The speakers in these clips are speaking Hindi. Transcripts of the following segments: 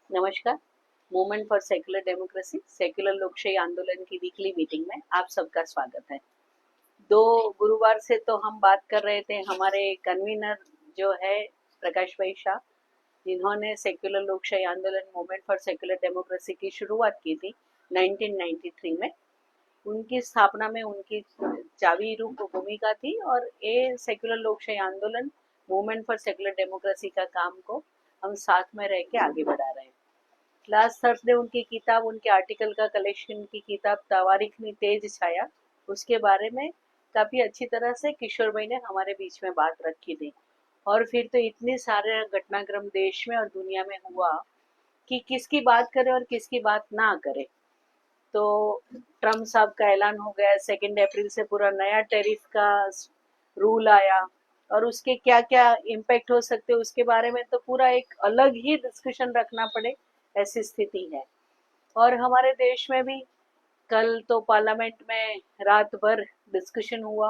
नमस्कार। Movement for secular democracy secular लोकशाही आंदोलन की वीकली मीटिंग में आप सबका स्वागत है। 2 गुरुवार से तो हम बात कर रहे थे, हमारे कन्वीनर जो है प्रकाश भाई शाह, जिन्होंने सेक्युलर लोकशाही आंदोलन मूवमेंट फॉर सेक्युलर डेमोक्रेसी की शुरुआत की थी 1993 में। उनकी स्थापना में उनकी चाबी रूप भूमिका थी और ये सेक्युलर लोकशाही आंदोलन मूवमेंट फॉर सेक्युलर डेमोक्रेसी का काम को हम साथ में रह के आगे बढ़ा रहे हैं। लास्ट थर्सडे उनकी किताब, उनके आर्टिकल का कलेक्शन की किताब तवारीख में तेज छाया, उसके बारे में काफ़ी अच्छी तरह से किशोर भाई ने हमारे बीच में बात रखी थी। और फिर तो इतने सारे घटनाक्रम देश में और दुनिया में हुआ कि किसकी बात करें और किसकी बात ना करें। तो ट्रम्प साहब का ऐलान हो गया, 2 अप्रैल से पूरा नया टैरिफ का रूल आया और उसके क्या क्या इम्पैक्ट हो सकते हैं उसके बारे में तो पूरा एक अलग ही डिस्कशन रखना पड़े, ऐसी स्थिति है। और हमारे देश में भी कल तो पार्लियामेंट में रात भर डिस्कशन हुआ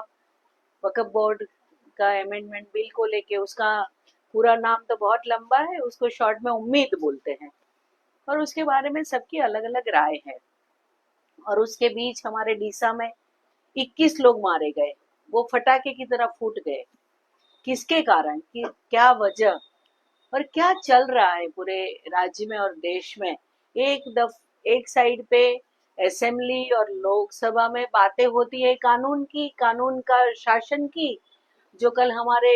वक्फ बोर्ड का अमेंडमेंट बिल को लेके। उसका पूरा नाम तो बहुत लंबा है, उसको शॉर्ट में उम्मीद बोलते हैं, और उसके बारे में सबकी अलग अलग राय है। और उसके बीच हमारे डीसा में 21 लोग मारे गए, वो फटाके की तरह फूट गए। किसके कारण, कि क्या वजह और क्या चल रहा है पूरे राज्य में और देश में। एक साइड पे असेंबली और लोकसभा में बातें होती है कानून की, कानून का शासन की, जो कल हमारे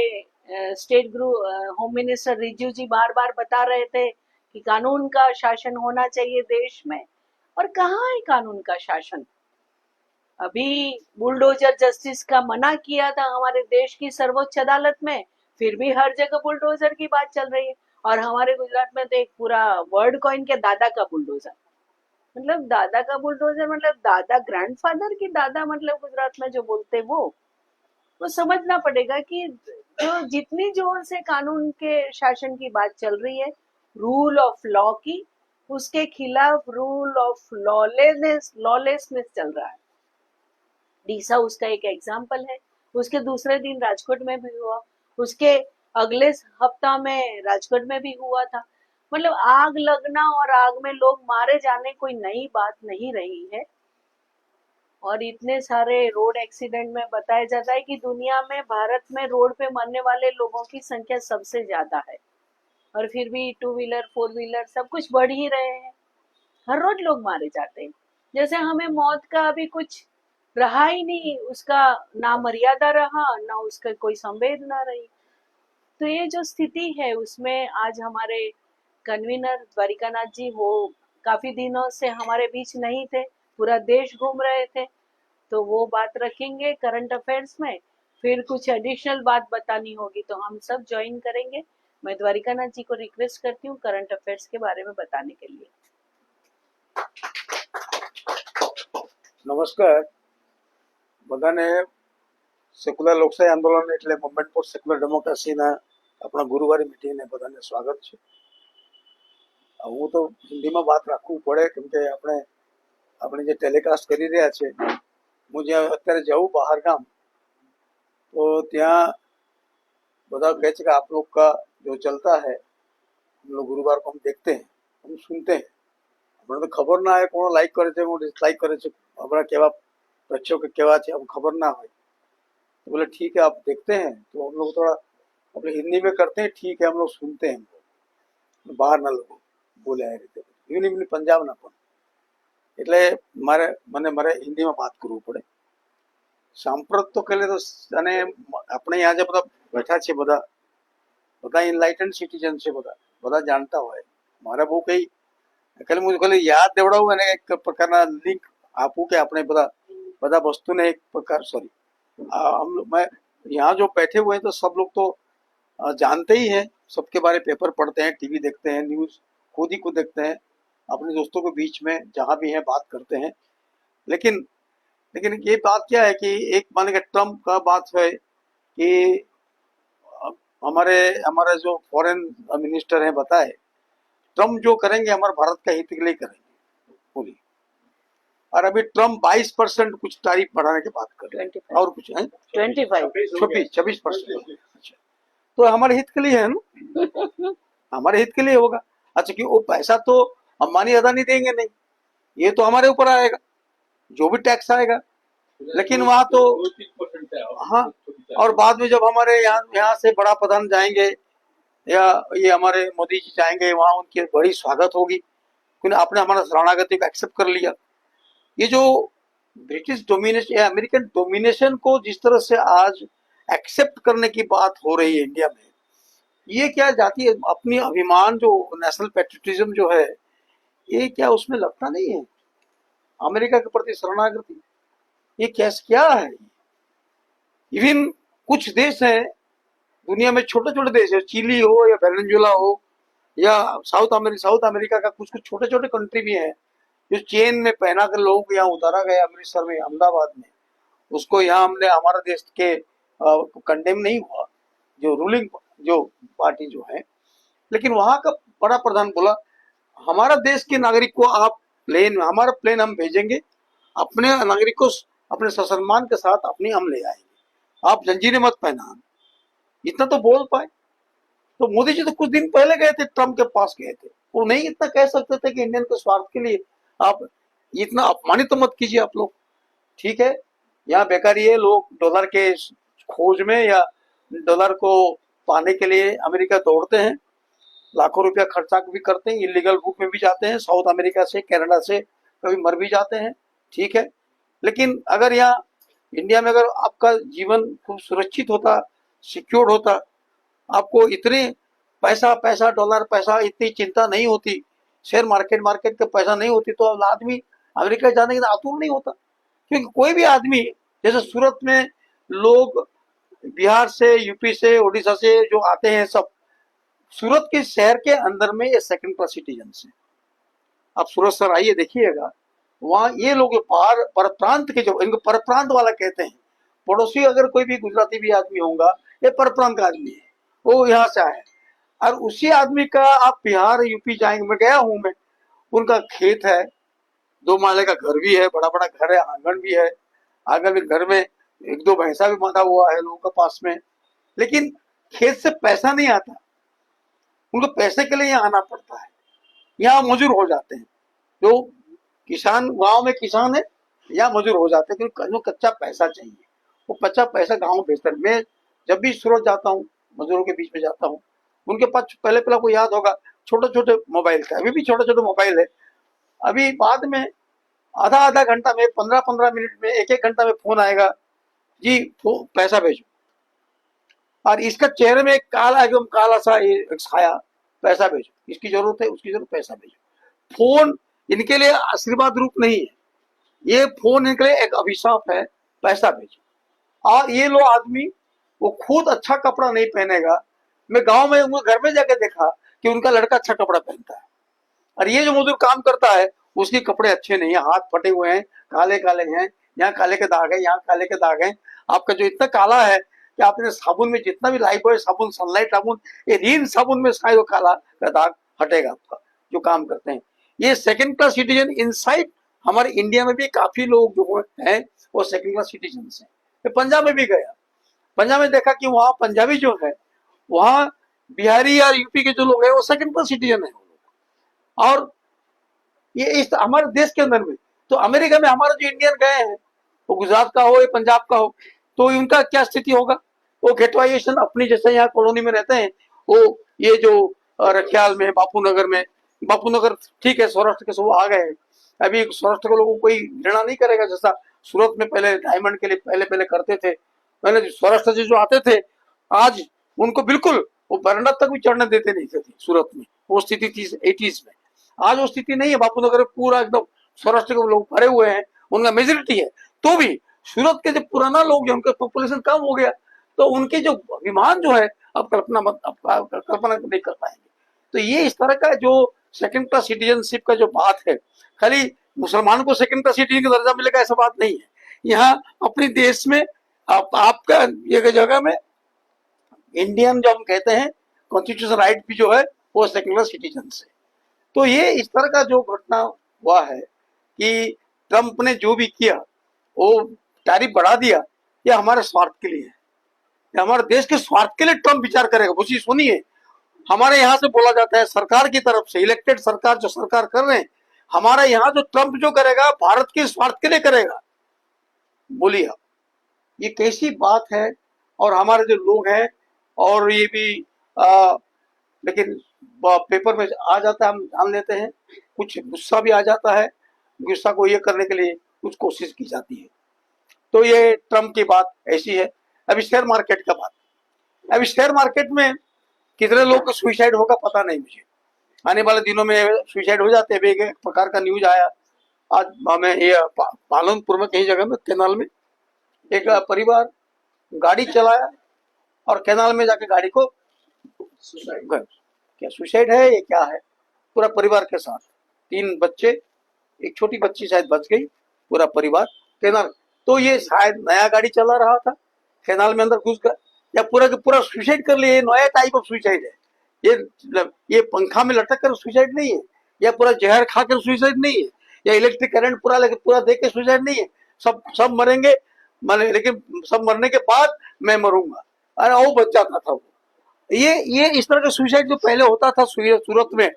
state group home minister Rijiju ji बार बार बता रहे थे कि कानून का शासन होना चाहिए देश में। और कहाँ है कानून का शासन? अभी बुलडोजर जस्टिस का मना किया था हमारे देश की सर्वोच्च अदालत में, फिर भी हर जगह बुलडोजर की बात चल रही है। और हमारे गुजरात में तो एक पूरा वर्ड कॉइन के दादा का बुलडोजर, मतलब दादा का बुलडोजर, मतलब दादा ग्रैंडफादर की दादा, मतलब गुजरात में जो बोलते वो समझना पड़ेगा कि जो जितनी जोर से कानून के शासन की बात चल रही है, रूल ऑफ लॉ की, उसके खिलाफ रूल ऑफ लॉलेसनेस चल रहा है। डीसा उसका एक एग्जाम्पल है। उसके दूसरे दिन राजकोट में भी हुआ, उसके अगले हफ्ता में राजकोट में भी हुआ था। मतलब आग लगना और आग में लोग मारे जाने कोई नई बात नहीं रही है। और इतने सारे रोड एक्सीडेंट में बताया जाता है कि दुनिया में, भारत में रोड पे मरने वाले लोगों की संख्या सबसे ज्यादा है। और फिर भी 2 व्हीलर 4 व्हीलर सब कुछ बढ़ ही रहे हैं, हर रोज लोग मारे जाते हैं। जैसे हमें मौत का अभी कुछ रहा ही नहीं, उसका ना मर्यादा रहा, ना उसका कोई संवेदना रही। तो ये जो स्थिति है उसमें आज हमारे कन्वीनर द्वारिकानाथ जी, वो काफी दिनों से हमारे बीच नहीं थे, पूरा देश घूम रहे थे, तो वो बात रखेंगे करंट अफेयर्स में। फिर कुछ एडिशनल बात बतानी होगी तो हम सब ज्वाइन करेंगे। मैं द्वारिकानाथ जी को रिक्वेस्ट करती हूँ करंट अफेयर्स के बारे में बताने के लिए। નમસ્કાર બધાને। સેક્યુલર લોકશાહી આંદોલન એટલે મૂવમેન્ટ ફોર સેક્યુલર ડેમોક્રેસીના આપણા ગુરુવારી મીટિંગને બધાને સ્વાગત છે। હું તો હિન્દીમાં વાત રાખવું પડે કેમ કે આપણે જે ટેલિકાસ્ટ કરી રહ્યા છે, હું જ્યાં અત્યારે જાઉં બહાર ગામ, તો ત્યાં બધા કહે છે કે આપ लोग का जो चलता है, हम लोग गुरुवार को हम देखते हैं, हम सुनते हैं। આપણે તો ખબર ના આવે કોણ લાઈક કરે છે, કોણ ડિસલાइक करे છે, આપણા કેવા प्रेक्षक केवा છે हम खबर ना हो। तो बोले ठीक है आप देखते हैं, तो हम लोग थोड़ा अपने हिंदी में करते हैं, ठीक है हम लोग सुनते हैं, બહાર ના લોકો બોલે આ રીતે, ઇવન પંજાબના પણ। એટલે મારે હિન્દીમાં વાત કરવું પડે। સાંપ્રત તો કહે તો, અને આપણે અહીંયા જે બધા બેઠા છે, બધા ઇનલાઇટન સિટીઝન છે, બધા જાણતા હોય। મારે બહુ કઈ ખાલી યાદ દેવડાવું અને એક પ્રકારના લિંક આપું કે આપણે બધા વસ્તુને एक प्रकार सॉरी मैं यहाँ जो बैठे हुए हैं तो सब लोग तो जानते ही हैं, सबके बारे पेपर पढ़ते हैं, टीवी देखते हैं, न्यूज़ खुद ही खुद देखते हैं, अपने दोस्तों के बीच में जहाँ भी हैं बात करते हैं। लेकिन ये बात क्या है कि एक मान के ट्रम्प का बात है कि हमारे जो फॉरेन मिनिस्टर हैं बताए, ट्रम्प जो करेंगे हमारे भारत का हित के लिए करेंगे पूरी। और अभी ट्रम्प 22% कुछ तारीफ बढ़ाने की बात कर रहे हैं, और कुछ है 26%। अच्छा, तो हमारे हित के लिए है ना, हमारे हित के लिए होगा। अच्छा कि वो पैसा तो अंबानी अदानी देंगे नहीं, ये तो हमारे ऊपर आएगा, जो भी टैक्स आएगा। लेकिन वहां तो 2-3% है। हाँ, और बाद में जब हमारे यहाँ से बड़ा प्रधान जाएंगे या ये हमारे मोदी जी जाएंगे, वहां उनकी बड़ी स्वागत होगी, क्योंकि आपने हमारा शरणागति को एक्सेप्ट कर लिया। ये जो ब्रिटिश डोमिनेशन या अमेरिकन डोमिनेशन को जिस तरह से आज एक्सेप्ट करने की बात हो रही है इंडिया में, ये क्या जाती है अपनी अभिमान जो नेशनल पेट्रियटिज्म जो है, ये क्या उसमें लगता नहीं है? अमेरिका के प्रति शरणागति ये कैसे क्या है? इवन कुछ देश हैं दुनिया में, छोटे छोटे देश है, चिली हो या वेनेजुएला हो या साउथ अमेरिका का कुछ कुछ छोटे छोटे कंट्री भी है, जो चेन में पहना कर लोगों को यहाँ उतारा गया अमृतसर में, अहमदाबाद में, उसको यहाँ हमने हमारा देश के कंडेम नहीं हुआ जो रूलिंग जो पार्टी जो है। लेकिन वहां का बड़ा प्रधान बोला हमारा देश के नागरिक को आप प्लेन, हमारा प्लेन हम भेजेंगे, अपने नागरिक को अपने ससम्मान के साथ अपनी हम ले आएंगे, आप जंजीरें मत पहना। इतना तो बोल पाए। तो मोदी जी तो कुछ दिन पहले गए थे, ट्रम्प के पास गए थे, वो नहीं इतना कह सकते थे कि इंडियन के स्वार्थ के लिए आप इतना अपमानित तो मत कीजिए आप लोग। ठीक है, यहाँ बेकार ये लोग डॉलर के खोज में या डॉलर को पाने के लिए अमेरिका दौड़ते हैं, लाखों रुपया खर्चा भी करते हैं, इलीगल रूप में भी जाते हैं, साउथ अमेरिका से कनाडा से कभी मर भी जाते हैं। ठीक है, लेकिन अगर यहाँ इंडिया में अगर आपका जीवन खूब सुरक्षित होता, सिक्योर्ड होता, आपको इतने पैसा डॉलर पैसा इतनी चिंता नहीं होती, शेयर मार्केट का पैसा नहीं होती, तो आदमी अमेरिका जाने के आतुर नहीं होता। क्योंकि कोई भी आदमी, जैसे सूरत में लोग बिहार से, यूपी से, उड़ीसा से जो आते हैं, सब सूरत के शहर के अंदर में ये सेकंड क्लास सिटीजन है। आप सूरत सर आइए देखिएगा, वहाँ ये लोग बाहर पर प्रांत के, जो इनको पर प्रांत वाला कहते हैं, पड़ोसी अगर कोई भी गुजराती भी आदमी होगा, ये पर प्रांत का आदमी है, वो यहाँ से आया। और उसी आदमी का आप बिहार यूपी जाएंगे, मैं गया हूँ, मैं उनका खेत है, 2 माले का घर भी है, बड़ा बड़ा घर है, आंगन भी है, आंगन में घर में 1-2 भैंसा भी बांधा हुआ है लोगों के पास में, लेकिन खेत से पैसा नहीं आता, उनको पैसे के लिए यहाँ आना पड़ता है, यहाँ मजूर हो जाते हैं। जो किसान गांव में किसान है, यहाँ मजूर हो जाते हैं, क्योंकि कच्चा पैसा चाहिए, वो कच्चा पैसा गांव भेजता है। मैं जब भी सूरत जाता हूँ, मजदूरों के बीच में जाता हूँ, उनके पास पहले आपको याद होगा छोटे छोटे मोबाइल था, अभी भी छोटे छोटे मोबाइल है। अभी बाद में आधा आधा घंटा में, 15-15 मिनट में, 1-1 घंटा में फोन आएगा, जी पैसा भेजो, और इसका चेहरे में एक काला एकदम काला सा छाया, पैसा भेजो, इसकी जरूरत है, उसकी जरूरत, पैसा भेजो। फोन इनके लिए आशीर्वाद रूप नहीं है, ये फोन इनके लिए एक अभिशाप है, पैसा भेजो। और ये लोग आदमी वो खुद अच्छा कपड़ा नहीं पहनेगा। मैं गांव में उनके घर में जाके देखा कि उनका लड़का अच्छा कपड़ा पहनता है, और ये जो मजदूर काम करता है उसके कपड़े अच्छे नहीं है, हाथ फटे हुए हैं, काले काले हैं, यहाँ काले के दाग है, यहाँ काले के दाग हैं। आपका जो इतना काला है कि आपने साबुन में जितना भी लाइफबॉय साबुन, सनलाइट साबुन, ये रीन साबुन में शायद वो काला का दाग हटेगा आपका, जो काम करते हैं। ये सेकंड क्लास सिटीजन इनसाइड हमारे इंडिया में भी काफी लोग जो हैं वो सेकंड क्लास सिटीजन है। पंजाब में भी गया, पंजाब में देखा कि वहाँ पंजाबी जो है, वहाँ बिहारी या यूपी के जो लोग हैं वो सेकंड क्लास सिटीजन है। और ये इस हमारे देश के अंदर में, तो अमेरिका में हमारे जो इंडियन गए हैं, वो गुजरात का हो या पंजाब का हो, तो उनका क्या स्थिति होगा? वो गेटवाइजेशन अपनी जैसे यहाँ कॉलोनी में रहते हैं, वो ये जो रखियाल में, बापू नगर ठीक है, सौराष्ट्र के सब आ गए हैं। अभी सौराष्ट्र के लोगों को कोई घृणा नहीं करेगा, जैसा सूरत में पहले डायमंड के लिए पहले करते थे, पहले सौराष्ट्र से जो आते थे, आज उनको बिल्कुल वो बरंडा तक भी चढ़ने देते नहीं थे सूरत में। वो स्थिति थी 80s में, आज वो स्थिति नहीं है। बापू नगर पूरा एकदम सौराष्ट्र के लोग भरे हुए हैं, उनका मेजोरिटी है, तो भी सूरत के जो पुराना लोग हैं उनका पॉपुलेशन कम हो गया, तो उनके जो अभिमान जो है अब कल्पना नहीं कर पाएंगे। तो ये इस तरह का जो सेकंड क्लास सिटीजनशिप का जो बात है, खाली मुसलमान को सेकंड क्लास सिटीजन का दर्जा मिलेगा ऐसा बात नहीं है। यहाँ अपने देश में आपका ये जगह में इंडियन जो हम कहते हैं कॉन्स्टिट्यूशन राइट भी जो है वो सेकंड क्लास सिटीजन से। तो ये इस तरह का जो घटना हुआ है कि ट्रंप ने जो भी किया, वो टैरिफ बढ़ा दिया, ये हमारे स्वार्थ के लिए है, ये हमारे देश के स्वार्थ के लिए ट्रंप विचार करेगा। सुनिए, हमारे यहाँ से बोला जाता है सरकार की तरफ से, इलेक्टेड सरकार जो सरकार कर रहे हैं, हमारे यहाँ जो ट्रम्प जो करेगा भारत के स्वार्थ के लिए करेगा। बोलिए आप, ये कैसी बात है। और हमारे जो लोग हैं, और ये भी लेकिन पेपर में आ जाता है, हम जान लेते हैं, कुछ गुस्सा भी आ जाता है, गुस्सा को ये करने के लिए कुछ कोशिश की जाती है। तो ये ट्रम्प की बात ऐसी है। अभी शेयर मार्केट का बात, अभी शेयर मार्केट में कितने लोग सुसाइड होगा पता नहीं मुझे, आने वाले दिनों में सुसाइड हो जाते हैं। एक प्रकार का न्यूज आया आज हमें, ये पालनपुर में कहीं जगह में कैनाल में एक परिवार गाड़ी चलाया और कैनाल में जाके गाड़ी को क्या सुसाइड है ये क्या है, पूरा परिवार के साथ 3 बच्चे, एक छोटी बच्ची शायद बच गई, पूरा परिवार कैनाल। तो ये शायद नया गाड़ी चला रहा था, कैनाल में अंदर घुस गया, या पूरा के पूरा सुसाइड कर लिए। नया टाइप ऑफ सुसाइड है ये पंखा में लटक कर सुसाइड नहीं है, या पूरा जहर खाकर सुसाइड नहीं है, या इलेक्ट्रिक करंट पूरा दे के सुसाइड नहीं है। सब मरेंगे, लेकिन सब मरने के बाद मैं मरूंगा, अरे वो बच जाता था वो। ये इस तरह का सुसाइड जो पहले होता था सूरत में,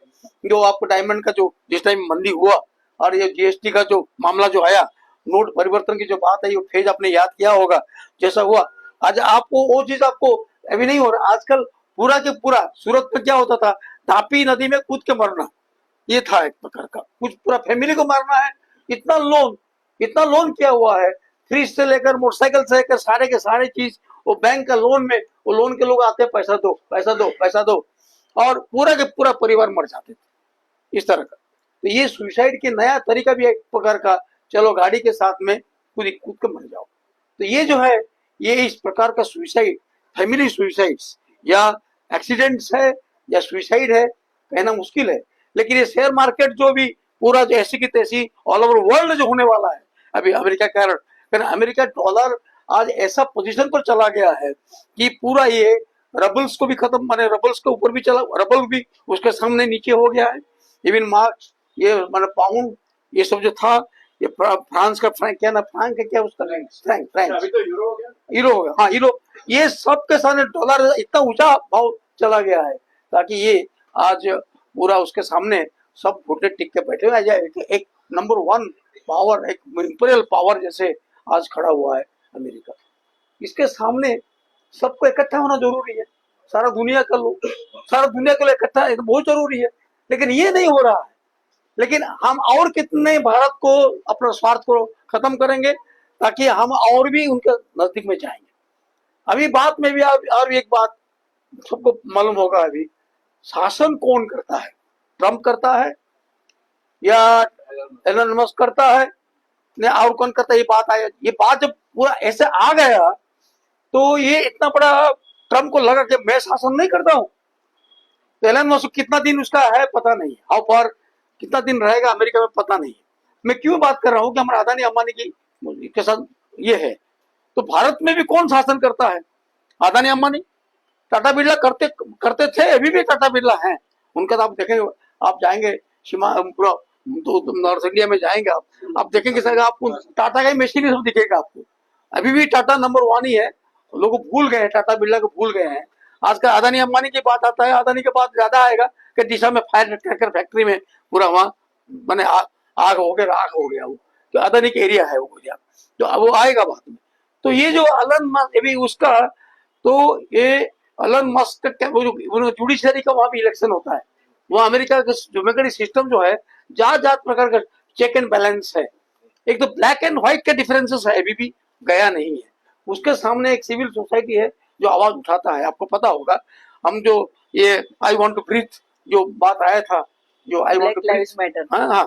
जो आपको डायमंड का जो जिस टाइम मंदी हुआ, और ये जीएसटी का जो मामला जो आया, नोट परिवर्तन की जो बात है, ये फेज आपने याद किया होगा जैसा हुआ। आज आपको वो चीज आपको अभी नहीं हो रहा। आजकल पूरा के पूरा सूरत में क्या होता था, तापी नदी में कूद के मरना, ये था एक प्रकार का, कुछ पूरा फैमिली को मारना है। इतना लोन किया हुआ है, फ्रिज से लेकर मोटरसाइकिल से लेकर सारे के सारे चीज वो बैंक का लोन में, वो लोन के लोग आते हैं, पैसा दो पैसा दो पैसा दो, और पूरा के पूरा परिवार मर जाते थे इस तरह का। तो ये सुसाइड की नया तरीका भी एक प्रकार का, चलो गाड़ी के साथ में कूद के मर जाओ। तो ये जो है, ये इस प्रकार का सुसाइड, फैमिली सुसाइड्स या एक्सीडेंट्स है या सुसाइड है कहना मुश्किल है। लेकिन ये शेयर मार्केट जो भी पूरा जो ऐसी की तैसी ऑल ओवर वर्ल्ड जो होने वाला है, अभी अमेरिका का कारण अमेरिका डॉलर आज ऐसा पोजीशन पर चला गया है कि पूरा ये रबल्स को भी खत्म, माने रबल्स के ऊपर भी चला, रबल भी उसके सामने नीचे हो गया है। इवन मार्क्स, ये माने पाउंड, ये सब जो था, ये फ्रांस का फ्रैंक, क्या ना फ्रैंक है क्या उसका, फ्रैंक अभी तो यूरो हो गया, हाँ यूरो, ये सब के सामने डॉलर इतना ऊंचा भाव चला गया है, ताकि ये आज पूरा उसके सामने सब घुटने टिक के बैठे हुए जाए। एक नंबर 1 पावर, एक इंपीरियल पावर जैसे आज खड़ा हुआ है अमेरिका। इसके सामने सबको इकट्ठा होना जरूरी है, सारा दुनिया का लोग, सारा दुनिया के लिए इकट्ठा है तो बहुत जरूरी है। लेकिन ये नहीं हो रहा है। लेकिन हम और कितने भारत को, अपने स्वार्थ को खत्म करेंगे ताकि हम और भी उनके नजदीक में जाएंगे। अभी बात में भी और एक बात सबको मालूम होगा, अभी शासन कौन करता है, ट्रम्प करता है या एलन मस्क करता है, ने और कौन करता है, ये बात जब पूरा ऐसे आ गया तो ये इतना बड़ा ट्रम्प को लगा कि मैं शासन नहीं करता हूं। तो एलन मस्क कितना दिन उसका है पता नहीं, हाउ फार कितना दिन रहेगा अमेरिका में पता नहीं। मैं क्यों बात कर रहा हूं कि हमारा अदानी अंबानी की के साथ ये है। तो भारत में भी कौन शासन करता है, अदानी अंबानी। टाटा बिरला करते थे, अभी भी टाटा बिरला हैं। उनका तो आप देखेंगे, आप जाएंगे पूरा तो नॉर्थ इंडिया में जाएंगे आप देखेंगे सर, आपको टाटा का ही मशीन सब दिखेगा आपको। अभी भी टाटा नंबर 1 ही है। लोग भूल गए, टाटा बिरला को भूल गए हैं। आज का अदानी अंबानी की बात आता है, अदानी के बाद ज्यादा आएगा कि दिशा में फायर क्रैकर फैक्ट्री में पूरा वहां मैंने आग हो गया, राख हो गया, वो तो अदानी के एरिया है वो एरिया, तो वो आएगा बाद में। तो ये जो एलन मस्क भी उसका, तो ये एलन मस्क का वो जुडिशरी का वहां भी इलेक्शन होता है। वहाँ अमेरिका का डेमोक्रेटिक सिस्टम जो है, जात प्रकार का चेक एंड बैलेंस है। एक तो ब्लैक एंड व्हाइट के डिफरेंसेस है, अभी भी गया नहीं है। उसके सामने एक सिविल सोसाइटी है जो आवाज उठाता है। आपको पता होगा, हम जो ये आई वांट टू ब्रीथ जो बात आया था, जो I want to lives matter, हाँ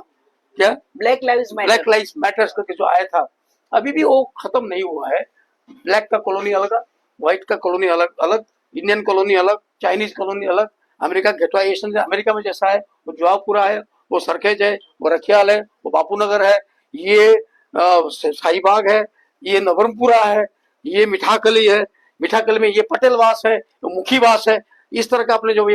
क्या ब्लैक लाइव्स मैटर्स करके जो आया था, अभी भी वो खत्म नहीं हुआ है। ब्लैक का कॉलोनी अलग, व्हाइट का कॉलोनी अलग अलग, इंडियन कॉलोनी अलग, चाइनीज कॉलोनी अलग। अमेरिका गेटवाइजेशन अमेरिका में जैसा है, वो जवाहरपुरा है, वो सरखेज है, वो रखियाल है, वो बापू नगर है, ये शाहीबाग है, ये नवरमपुरा है, ये मिठाकली है, मिठाकली में ये पटेलवास है, वो मुखीवास है। इस तरह का अपने जो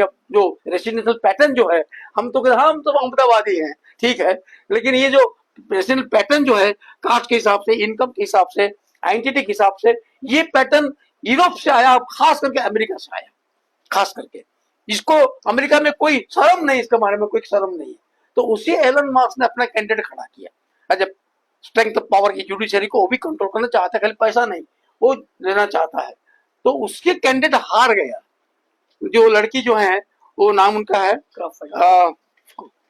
रेसिडेंशियल पैटर्न जो है, हम तो अहमदाबादी हैं, ठीक है, लेकिन ये जो रेसिडेंशियल पैटर्न जो है, कास्ट के हिसाब से, इनकम के हिसाब से, आइडेंटिटी के हिसाब से, ये पैटर्न यूरोप से आया, खास करके अमेरिका से आया, खास करके। इसको अमेरिका में कोई शर्म नहीं, इसके बारे में कोई शर्म नहीं है। तो उसी एलन मास्क ने अपना कैंडिडेट खड़ा किया एज स्ट्रेंथ ऑफ पावर की जुडिशरी को वो भी कंट्रोल करना चाहता है, खाली पैसा नहीं वो लेना चाहता है। तो उसके कैंडिडेट हार गया। जो लड़की जो है वो नाम उनका है Crawford,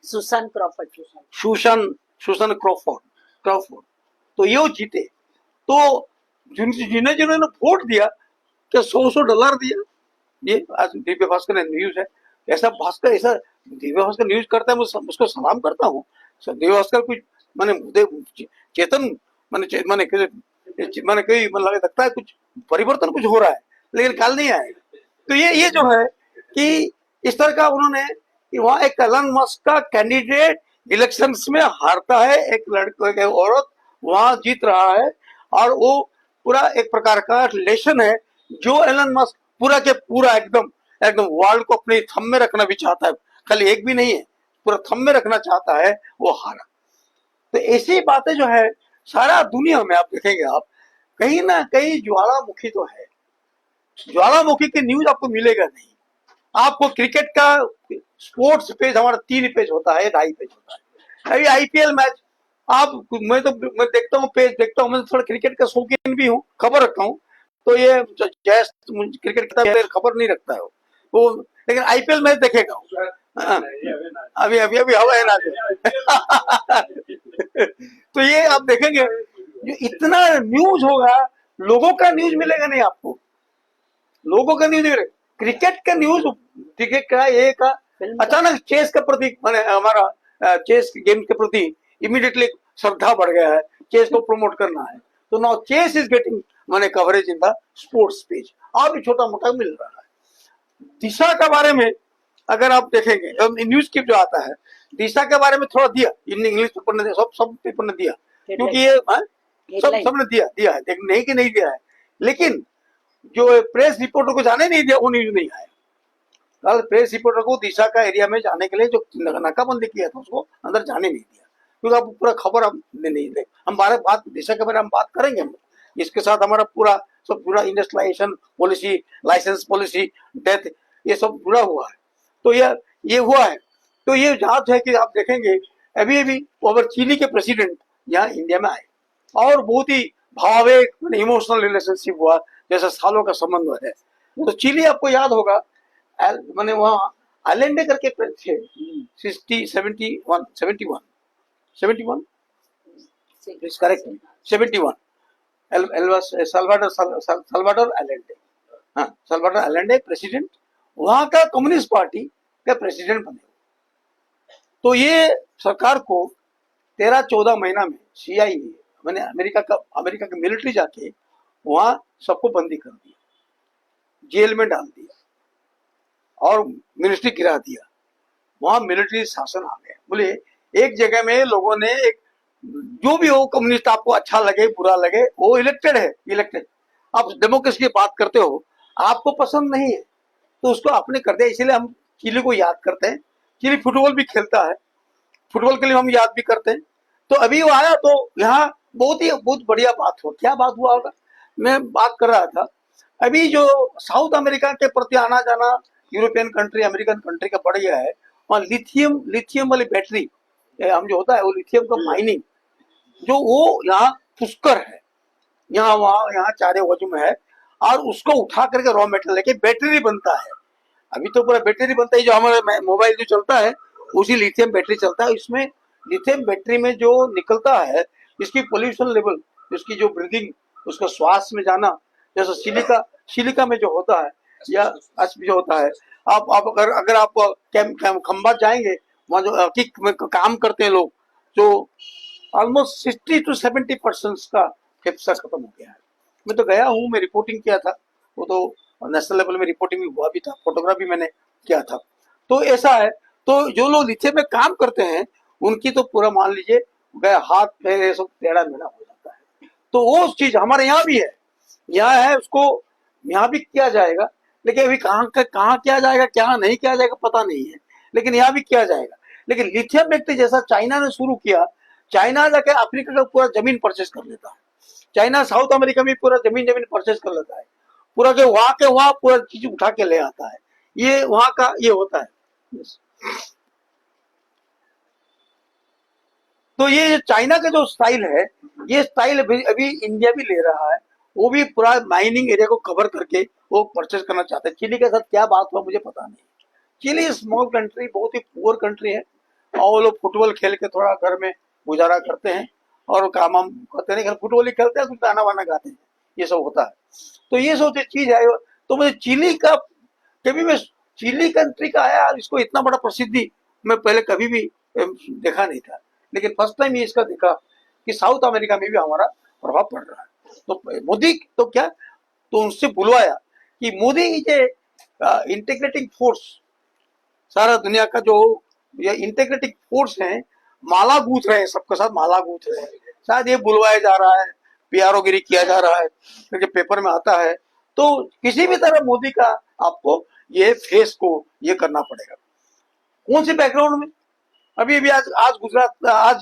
Susan Crawford, Susan Crawford. तो ये वो जीते। तो जिन्हें जिन्होंने वोट दिया क्या $100 दिया। ये आज दिव्य भास्कर न्यूज है, ऐसा भास्कर ऐसा दिव्य भास्कर न्यूज करता है, मैं उसको सलाम करता हूँ। दिव्य भास्कर कुछ मैंने चेतन मैंने कई लगता है कुछ परिवर्तन कुछ हो रहा है, लेकिन कल नहीं आएगा। तो ये जो है कि इस तरह का उन्होंने कि वहाँ एक एलन मस्क का कैंडिडेट इलेक्शंस में हारता है, एक लड़का एक औरत वहां जीत रहा है, और वो पूरा एक प्रकार का रिलेशन है जो एलन मस्क पूरा के पूरा एकदम वर्ल्ड को अपने थंब में रखना भी चाहता है, खाली एक भी नहीं है, पूरा थंब में रखना चाहता है, वो हारा। तो ऐसी बातें जो है सारा दुनिया में आप देखेंगे, आप कहीं ना कहीं ज्वालामुखी तो है, ज्वालामुखी की न्यूज आपको मिलेगा नहीं। आपको क्रिकेट का स्पोर्ट्स पेज हमारा 3 पेज होता है, 2.5 पेज होता है। अभी आईपीएल मैच मैं देखता हूँ, पेज देखता हूँ, मैं थोड़ा क्रिकेट का शौकीन भी हूँ, खबर रखता हूँ। तो ये जैस क्रिकेट का खबर नहीं रखता है वो, लेकिन आईपीएल मैच देखेगा। अभी अभी अभी हवा है ना तो ये आप देखेंगे जो इतना न्यूज होगा, लोगों का न्यूज मिलेगा नहीं आपको, लोगों का न्यूज मिलेगा। क्रिकेट का न्यूज, क्रिकेट का ये का अचानक चेस के प्रति माने हमारा चेस गेम के प्रति इमीडिएटली श्रद्धा बढ़ गया है, चेस को प्रमोट करना है। तो नाउ चेस इज गेटिंग माने coverage in the sports page, और भी छोटा मोटा मिल रहा है। दिशा के बारे में अगर आप देखेंगे न्यूज क्लिप जो आता है, दिशा के बारे में थोड़ा दिया इंग्लिश पेपर ने, सब पेपर ने दिया, क्योंकि ये सबने दिया है, नहीं कि नहीं दिया है, लेकिन जो प्रेस रिपोर्टर को जाने नहीं दिया वो न्यूज नहीं आया। कल प्रेस रिपोर्टर को दिशा का एरिया में जाने के लिए जो नाकाबंदी किया था उसको अंदर जाने नहीं दिया, क्योंकि आप पूरा खबर हम नहीं दे। हम बात दिशा के बारे में बात करेंगे, हम इसके साथ हमारा पूरा industrialisation policy, licence policy, death, ये सब जुड़ा हुआ है। तो ये हुआ है। तो ये जांच है कि आप देखेंगे अभी ओवर चिली के प्रेसिडेंट यहाँ इंडिया में आए, और बहुत ही भावावेग इमोशनल रिलेशनशिप हुआ, जैसा सालों का संबंध है। तो चिली आपको याद होगा, मैंने वहाँ आइलैंडे करके थे 71 आइलैंडे, हाँ सल्वाडोर आइलैंडे प्रेसिडेंट, वहाँ का कम्युनिस्ट पार्टी के प्रेसिडेंट बने। तो ये सरकार को 13-14 महीना में CIA मैंने अमेरिका का मिलिट्री जाके वहां सबको बंदी कर दिया, जेल में डाल दिया, और मिनिस्ट्री गिरा दिया। वहां मिलिट्री शासन आ गया। बोले एक जगह में लोगों ने एक जो भी हो कम्युनिस्ट, आपको अच्छा लगे बुरा लगे, वो इलेक्टेड। आप डेमोक्रेसी की बात करते हो, आपको पसंद नहीं है तो उसको आपने कर दिया। इसीलिए हम चिली को याद करते हैं। चिली फुटबॉल भी खेलता है, फुटबॉल के लिए हम याद भी करते हैं। तो अभी वो आया तो यहाँ बहुत बढ़िया बात हो। क्या बात हुआ होगा, मैं बात कर रहा था, अभी जो साउथ अमेरिका के प्रति आना जाना यूरोपियन कंट्री, अमेरिकन कंट्री का बढ़ गया है, वहाँ लिथियम वाली बैटरी हम जो होता है वो लिथियम का माइनिंग जो वो यहाँ पुष्कर है, यहाँ चारे वजू में है, और उसको उठा करके रॉ मेटेरियल लेके बैटरी बनता है। अभी तो पूरा बैटरी बनता है, जो हमारा मोबाइल जो चलता है उसी लिथियम बैटरी चलता है। इसमें लिथियम बैटरी में जो निकलता है, इसकी पोल्यूशन लेवल, इसकी जो ब्रीदिंग, उसका श्वास में जाना, जैसा सिलिका में जो होता है या जो होता है, आप अगर आप खंबा जाएंगे, वहाँ जो किक में काम करते हैं लोग, जो ऑलमोस्ट 60 to 70% का हिस्सा खत्म हो गया है। मैं तो गया हूँ, मैं रिपोर्टिंग किया था, वो तो नेशनल लेवल में रिपोर्टिंग भी हुआ भी था, फोटोग्राफी मैंने किया था। तो ऐसा है, तो जो लोग लिथियम में काम करते हैं उनकी तो पूरा मान लीजिए गए हाथ पैर सब टेढ़ा मेढ़ा हो जाता है। तो वो चीज हमारे यहाँ भी है, यहाँ है, उसको यहाँ भी किया जाएगा, लेकिन अभी कहाँ किया जाएगा, क्या नहीं किया जाएगा पता नहीं है, लेकिन यहाँ भी किया जाएगा। लेकिन लिथियम फैक्ट्री जैसा चाइना ने शुरू किया, चाइना जाके अफ्रीका का पूरा जमीन परचेस कर लेता है, चाइना साउथ अमेरिका में पूरा जमीन परचेस कर लेता है, पूरा के वहां पूरा चीज उठा के ले आता है। ये वहां का ये होता है। तो ये चाइना का जो स्टाइल है, ये स्टाइल अभी इंडिया भी ले रहा है। वो भी पूरा माइनिंग एरिया को कवर करके वो परचेज करना चाहते हैं। चिली के साथ क्या बात हुआ मुझे पता नहीं। चिली स्मॉल कंट्री, बहुत ही पुअर कंट्री है, और वो लोग फुटबॉल खेल के थोड़ा घर में गुजारा करते हैं और काम वाम करते नहीं, फुटबॉल ही खेलते हैं, कुछ गाना वाना गाते हैं, ये सब होता है। तो ये सब चीज है। तो मुझे चिली का कभी मैं चिली कंट्री का आया, इसको इतना बड़ा प्रसिद्धि मैं पहले कभी भी देखा नहीं था, लेकिन फर्स्ट टाइम ये इसका देखा कि साउथ अमेरिका में भी हमारा प्रभाव पड़ रहा है। तो मोदी तो क्या, तो उनसे बुलवाया कि Modi is a integrating force, सारा दुनिया का जो ये इंटीग्रेटिंग फोर्स है, माला गूंथ रहे हैं, सबके साथ माला गूंथ रहे हैं। शायद ये बुलवाया जा रहा है, पीआरओ गिरी किया जा रहा है, क्योंकि पेपर में आता है। तो किसी भी तरह मोदी का आपको ये फेस को ये करना पड़ेगा। कौन से बैकग्राउंड में, अभी अभी आज गुजरात, आज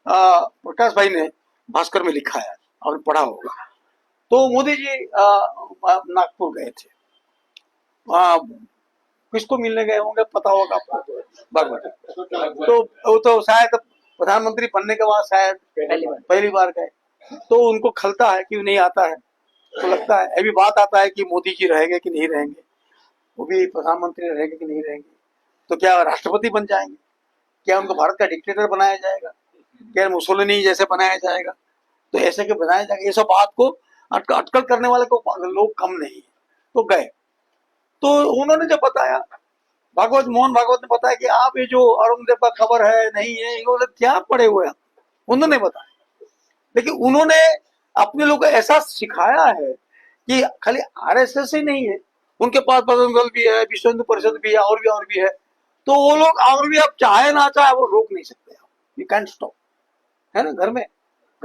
प्रकाश भाई ने भास्कर में लिखा है, आपने पढ़ा होगा। तो मोदी जी नागपुर गए थे, किसको मिलने गए होंगे पता होगा आपको, बागवती। तो वो तो शायद प्रधानमंत्री बनने के बाद शायद पहली बार गए, तो उनको खलता है कि नहीं आता है। तो लगता है अभी बात आता है कि मोदी जी रहेंगे कि नहीं रहेंगे, वो भी प्रधानमंत्री रहेंगे कि नहीं रहेंगे, तो क्या राष्ट्रपति बन जाएंगे, क्या उनको भारत का डिक्टेटर बनाया जाएगा, क्या मुसोलिनी जैसे बनाया जाएगा, तो ऐसे के बनाया जाएगा। ये सब बात को अटकल करने वाले को लोग कम नहीं है। तो गए, तो उन्होंने जब बताया, मोहन भागवत ने बताया कि आप ये जो औरंगजेब का खबर है नहीं है, ये बोले क्या पड़े हुए हैं, उन्होंने बताया। लेकिन उन्होंने अपने लोग को ऐसा सिखाया है कि खाली आरएसएस ही नहीं है, उनके पास बजरंग दल भी है, विश्व हिंदू परिषद भी है, और भी है। तो वो लोग और भी आप चाहे ना चाहे वो रोक नहीं सकते, यू कैन स्टॉप, है ना। घर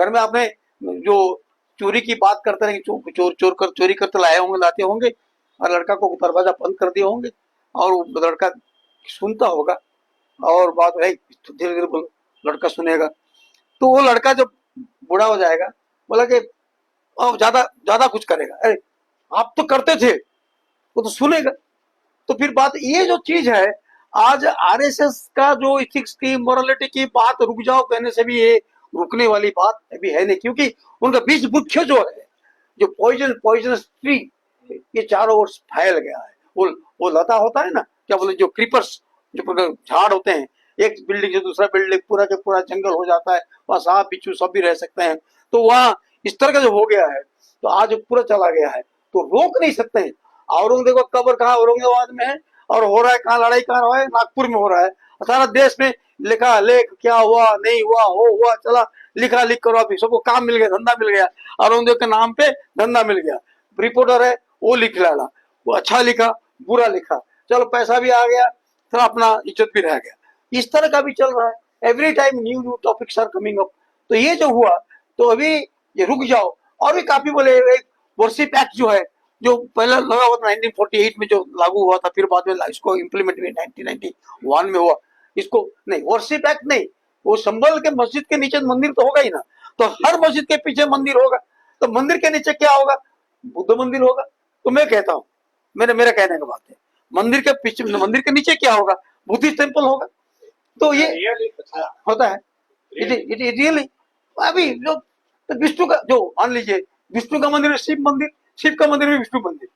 में आपने जो चोरी की बात करते रहे, चोरी करते लाए होंगे, लाते होंगे, और लड़का को दरवाजा बंद कर दिए होंगे, और लड़का सुनता होगा, और बात है धीरे धीरे बोलो, लड़का सुनेगा। तो वो लड़का जब बूढ़ा हो जाएगा, बोला कि अब ज्यादा कुछ करेगा, अरे आप तो करते थे, वो तो सुनेगा। तो फिर बात ये जो चीज है, आज आरएसएस का जो इथिक्स की, मोरालिटी की बात रुक जाओ कहने से भी ये रुकने वाली बात अभी है नहीं, क्योंकि उनका बीज मुख्य जो है, जो पॉइजनस ट्री ये चारों ओर फैल गया है। वो लता होता है ना, क्या बोले, जो क्रीपर्स, जो झाड़ होते हैं, एक बिल्डिंग से दूसरा बिल्डिंग पूरा के पूरा जंगल हो जाता है, वहां सांप बिच्छू सब भी रह सकते हैं। तो वहां इस तरह का जो हो गया है, तो आज पूरा चला गया है, तो रोक नहीं सकते हैं। औरंगजेब का कब्र कहाँ, औरंगाबाद में है, और हो रहा है कहाँ, लड़ाई कहाँ हो रहा है, नागपुर में हो रहा है। सारा देश में लिखा लेख, क्या हुआ नहीं हुआ, हुआ चला, लिखा लिख करो, अभी सबको काम मिल गया, धंधा मिल गया, औरंगजेब के नाम पे धंधा मिल गया। रिपोर्टर है वो लिख डाला, वो अच्छा लिखा बुरा लिखा, चलो पैसा भी आ गया, थोड़ा अपना इज्जत भी रह गया। इस तरह का भी चल रहा है, every time new topics are coming up. तो ये जो हुआ, तो अभी ये रुक जाओ। और भी काफी बोले, एक वर्शिप एक्ट जो है, जो पहले लगा हुआ था 1948 में जो लागू हुआ था, फिर बाद में इसको इम्प्लीमेंट भी 1991 में हुआ। इसको नहीं, वर्शिप एक्ट नहीं, वो संभल के मस्जिद के नीचे मंदिर तो होगा ही ना, तो हर मस्जिद के पीछे मंदिर होगा, तो मंदिर के नीचे क्या होगा, बुद्ध मंदिर होगा। तो मैं कहता हूँ, मेरा कहने का बात है, मंदिर के पीछे, मंदिर के नीचे क्या होगा, बुद्धिस्ट टेम्पल होगा। तो ये होता है रियली। अभी जो तो विष्णु का जो मान लीजिए, विष्णु का मंदिर है शिव मंदिर, शिव का मंदिर है विष्णु मंदिर,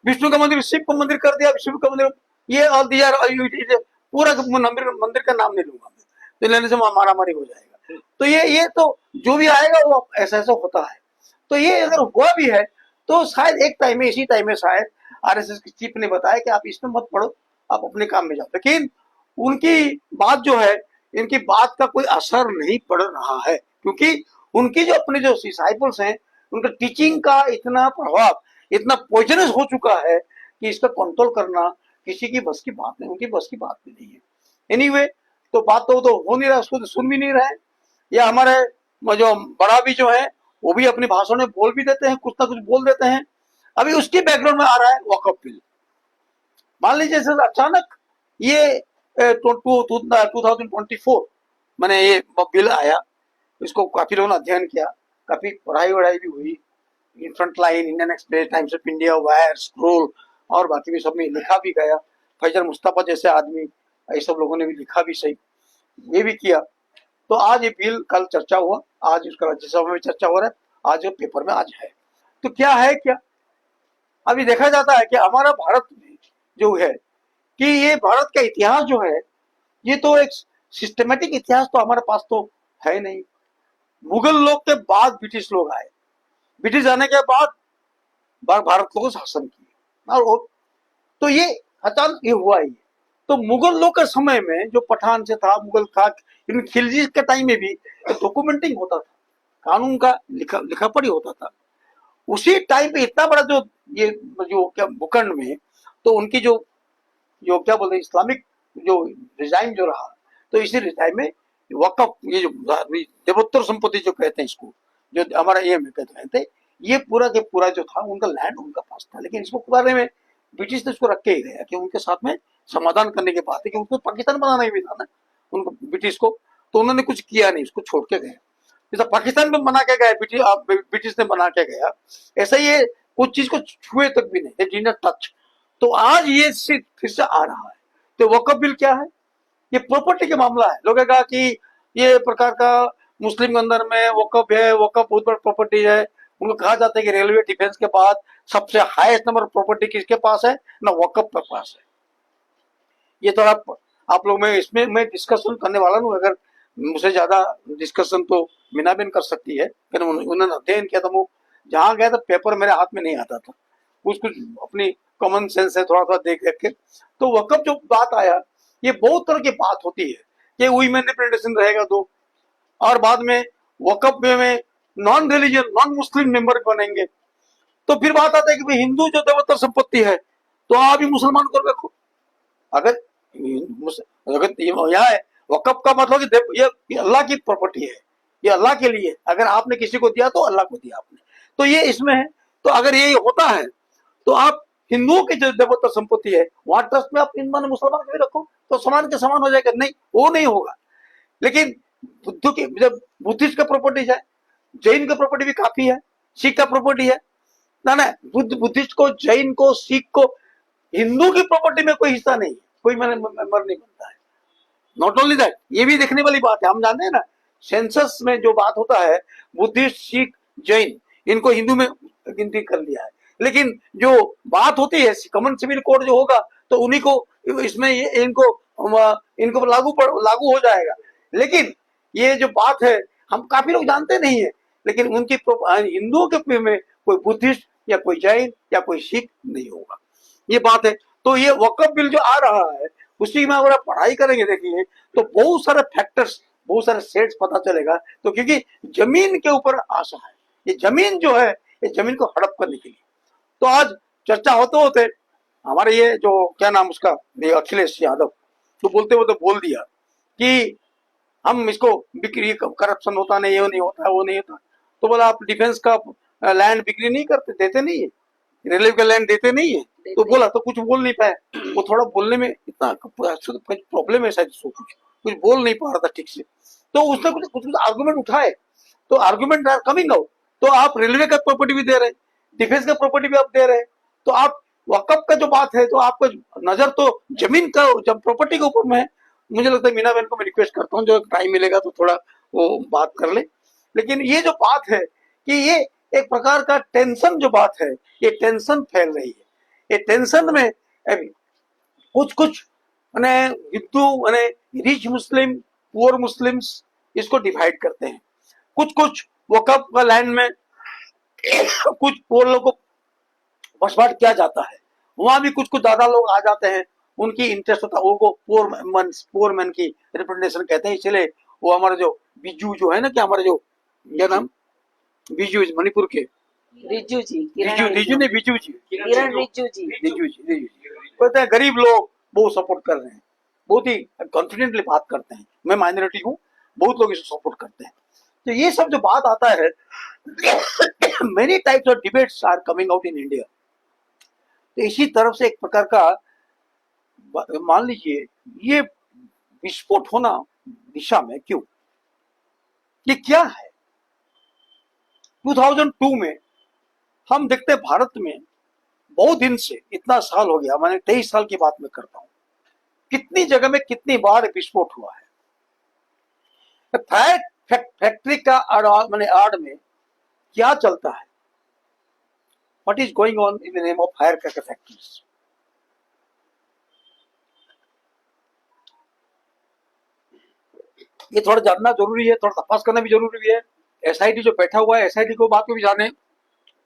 विष्णु का मंदिर शिव का मंदिर कर दिया, शिव का मंदिर, ये ऑल दिया, पूरा मंदिर का नाम नहीं लूंगा, तो लेने से मारा मारी हो जाएगा। तो ये तो जो भी आएगा वो ऐसा ऐसा होता है। तो ये अगर हुआ भी है, तो शायद एक टाइम में, इसी टाइम में शायद आरएसएस की चीफ ने बताया कि आप इसमें मत पढ़ो, आप अपने काम में जाओ। लेकिन उनकी बात जो है, इनकी बात का कोई असर नहीं पड़ रहा है, क्योंकि उनकी जो अपने जो डिसाइपल्स हैं, उनका टीचिंग का इतना प्रभाव, इतना पॉइजनस हो चुका है कि इसका कंट्रोल करना किसी की बस की बात नहीं, उनकी बस की बात भी नहीं है। एनीवे, तो बात तो हो नहीं रहा, उसको तो सुन भी नहीं रहे। या हमारे जो बड़ा भी जो है, वो भी अपनी भाषण में बोल भी देते हैं, कुछ ना कुछ बोल देते हैं। अभी उसके बैकग्राउंड में आ रहा है वक्फ बिल। मान लीजिए अचानक ये 2024 मैंने ये बिल आया, इसको काफी लोगों ने अध्ययन किया, काफी पढ़ाई वढ़ाई भी हुई, front line, Indian express, times of India, wire, scroll, और बाकी भी सब में लिखा भी गया। फैजल मुस्तफा जैसे आदमी, ये सब लोगों ने भी लिखा भी सही, ये भी किया। तो आज ये बिल कल चर्चा हुआ, आज उसका राज्यसभा में चर्चा हो रहा है, आज पेपर में आज है। तो क्या है, क्या अभी देखा जाता है कि हमारा भारत में जो है कि ये भारत का इतिहास जो है, ये तो एक सिस्टमेटिक इतिहास तो हमारे पास तो है नहीं। मुगल लोग के बाद ब्रिटिश लोग आए, ब्रिटिश आने के बाद भारत को शासन किया, और तो ये अचानक ये हुआ ही। तो मुगल लोग के समय में जो पठान से था, मुगल था, इन खिलजी के टाइम में भी डॉक्यूमेंटिंग होता था, कानून का लिखा पढ़ी होता था। उसी टाइम पे इतना बड़ा जो ये जो क्या भूखंड में, तो उनकी जो जो क्या बोलते हैं इस्लामिक जो रिजाइम जो रहा, तो इसी रिजाइम में वक़्फ़, ये जो देवोत्तर संपत्ति जो कहते हैं इसको, जो हमारा ये में कहते हैं, ये पूरा के पूरा जो था उनका लैंड उनका पास था। लेकिन इसको बारे में ब्रिटिश ने इसको रख के ही गया कि उनके साथ में समाधान करने की बात है कि उनको पाकिस्तान बनाना ही भी था ना उनको, ब्रिटिश को, तो उन्होंने कुछ किया नहीं, उसको छोड़ के गए। जैसा पाकिस्तान में बना के गया ब्रिटिश ने बना के गया, ऐसा ये कुछ चीज को छुए तक भी नहीं, डिड नॉट टच। तो आज ये फिर से आ रहा है। तो वक़्फ़ बिल क्या है, ये प्रॉपर्टी का मामला है। लोग कहा कि ये प्रकार का मुस्लिम के अंदर में वक़्फ़ है, वक़्फ़ बहुत बड़ा प्रॉपर्टी है। उनको कहा जाता है कि रेलवे डिफेंस के बाद सबसे हाईएस्ट नंबर प्रॉपर्टी किसके पास है ना, वक़्फ़ के पास है। ये तो आप लोग में इसमें मैं डिस्कशन करने वाला हूँ, अगर मुझसे ज्यादा डिस्कशन तो मीना बेन कर सकती है, उन्होंने अध्ययन किया था। वो जहाँ गया था पेपर मेरे हाथ में नहीं आता था, कुछ कुछ अपनी कॉमन सेंस है थोड़ा थोड़ा देख देख के। तो वक़्फ़ जो बात आया, ये बहुत तरह की बात होती है कि वुमेन रिप्रेजेंटेशन रहेगा दो, और बाद में वक़्फ़ में non religion non Muslim member बनेंगे। तो फिर बात आता है कि भाई हिंदू जो देवोत्तर संपत्ति है, तो आप ही मुसलमान को रखो। अगर यहाँ है वक़्फ़ का मतलब कि ये अल्लाह की प्रॉपर्टी है, ये अल्लाह के लिए, अगर आपने किसी को दिया तो अल्लाह को दिया आपने, तो ये इसमें है। तो अगर ये होता है तो आप हिंदुओं की जो देवोत्तर संपत्ति है वहां ट्रस्ट में आप हिंदू मुसलमान को भी रखो, तो समान के समान हो जाएगा। नहीं, वो नहीं होगा। लेकिन बुद्ध की जब बुद्धिस्ट का प्रॉपर्टी है, जैन का प्रॉपर्टी भी काफी है, सिख का प्रॉपर्टी है ना, बुद्धिस्ट को, जैन को, सिख को, हिंदू की प्रॉपर्टी में कोई हिस्सा नहीं है, कोई मेंबर नहीं बनता है। नॉट ओनली दैट, ये भी देखने वाली बात है, हम जानते हैं ना सेंसस में जो बात होता है, बुद्धिस्ट, सिख, जैन, इनको हिंदू में गिनती कर लिया है। लेकिन जो बात होती है कॉमन सिविल कोड जो होगा, तो उन्हीं को इसमें इनको लागू हो जाएगा। लेकिन ये जो बात है हम काफी लोग जानते नहीं है, लेकिन उनकी हिंदुओं के में कोई बुद्धिस्ट या कोई जैन या कोई सिख नहीं होगा, ये बात है। तो ये वक़्फ़ बिल जो आ रहा है, उसी में अगर आप पढ़ाई करेंगे देखिए, तो बहुत सारे फैक्टर्स, बहुत सारे सेट्स पता चलेगा। तो क्योंकि जमीन के ऊपर आशा है, ये जमीन जो है, ये जमीन को हड़प करने के लिए। तो आज चर्चा होते होते हमारे ये जो क्या नाम उसका, अखिलेश यादव, तो बोलते हुए तो बोल दिया कि हम इसको बिक्री, करप्शन होता नहीं, ये नहीं होता, वो नहीं होता। तो बोला आप डिफेंस का लैंड बिक्री नहीं करते, देते नहीं है, रेलवे का लैंड देते नहीं है। तो बोला तो कुछ बोल नहीं पाया, वो थोड़ा बोलने में इतना प्रॉब्लम है शायद, कुछ बोल नहीं पा रहा था ठीक से। तो उसने कुछ आर्गुमेंट उठाए, तो आर्गुमेंट आर कमिंग आउट। तो आप रेलवे का प्रॉपर्टी भी दे रहे, डिफेंस का प्रॉपर्टी भी आप दे रहे, तो आप वक़्फ़ का जो बात है, तो आपको नजर तो जमीन का, जब प्रॉपर्टी के ऊपर में है। मुझे लगता है मीना बहन को मैं रिक्वेस्ट करता हूँ, जो टाइम मिलेगा तो थोड़ा वो बात कर ले। लेकिन ये जो बात है कि ये एक प्रकार का टेंशन जो बात है, ये टेंशन फैल रही है। ये टेंशन में अभी कुछ कुछ हिंदू रिच मुस्लिम, पुअर मुस्लिम्स, इसको डिवाइड करते हैं। कुछ कुछ वक़्फ़ का लैंड में कुछ पुअर लोगों को बसवाट किया जाता है, वहां भी कुछ कुछ दादा लोग आ जाते हैं, उनकी इंटरेस्ट होता है, वो पुअर मैन की रिप्रेजेंटेशन कहते हैं। इसलिए वो हमारे जो बिजू जो है ना, क्या हमारे जो क्या नाम, बिजू मणिपुर के रिज्जू जी, रिजू ने बिजू जी, किरण रिज्जू जी, कहते हैं गरीब लोग बहुत सपोर्ट कर रहे हैं, बहुत ही कॉन्फिडेंटली बात करते हैं। मैं माइनॉरिटी हूँ, बहुत लोग इसे सपोर्ट करते हैं। तो ये सब जो बात आता है, many types of debates are coming out in India. तो इसी तरफ से एक प्रकार का, मान लीजिए, ये विस्फोट होना दिशा में क्यों, ये क्या है। 2002 में हम देखते हैं भारत में बहुत दिन से, इतना साल हो गया, मैंने 23 साल की बात मैं करता हूँ, कितनी जगह में कितनी बार विस्फोट हुआ है। फैक्ट्री का आड़ में क्या चलता है, what is going on in the name of fire cracker factories. ये थोड़ा जानना जरूरी है, थोड़ा तपास करना भी जरूरी है। एसआईटी जो बैठा हुआ है, एसआईटी को बात को भी जाने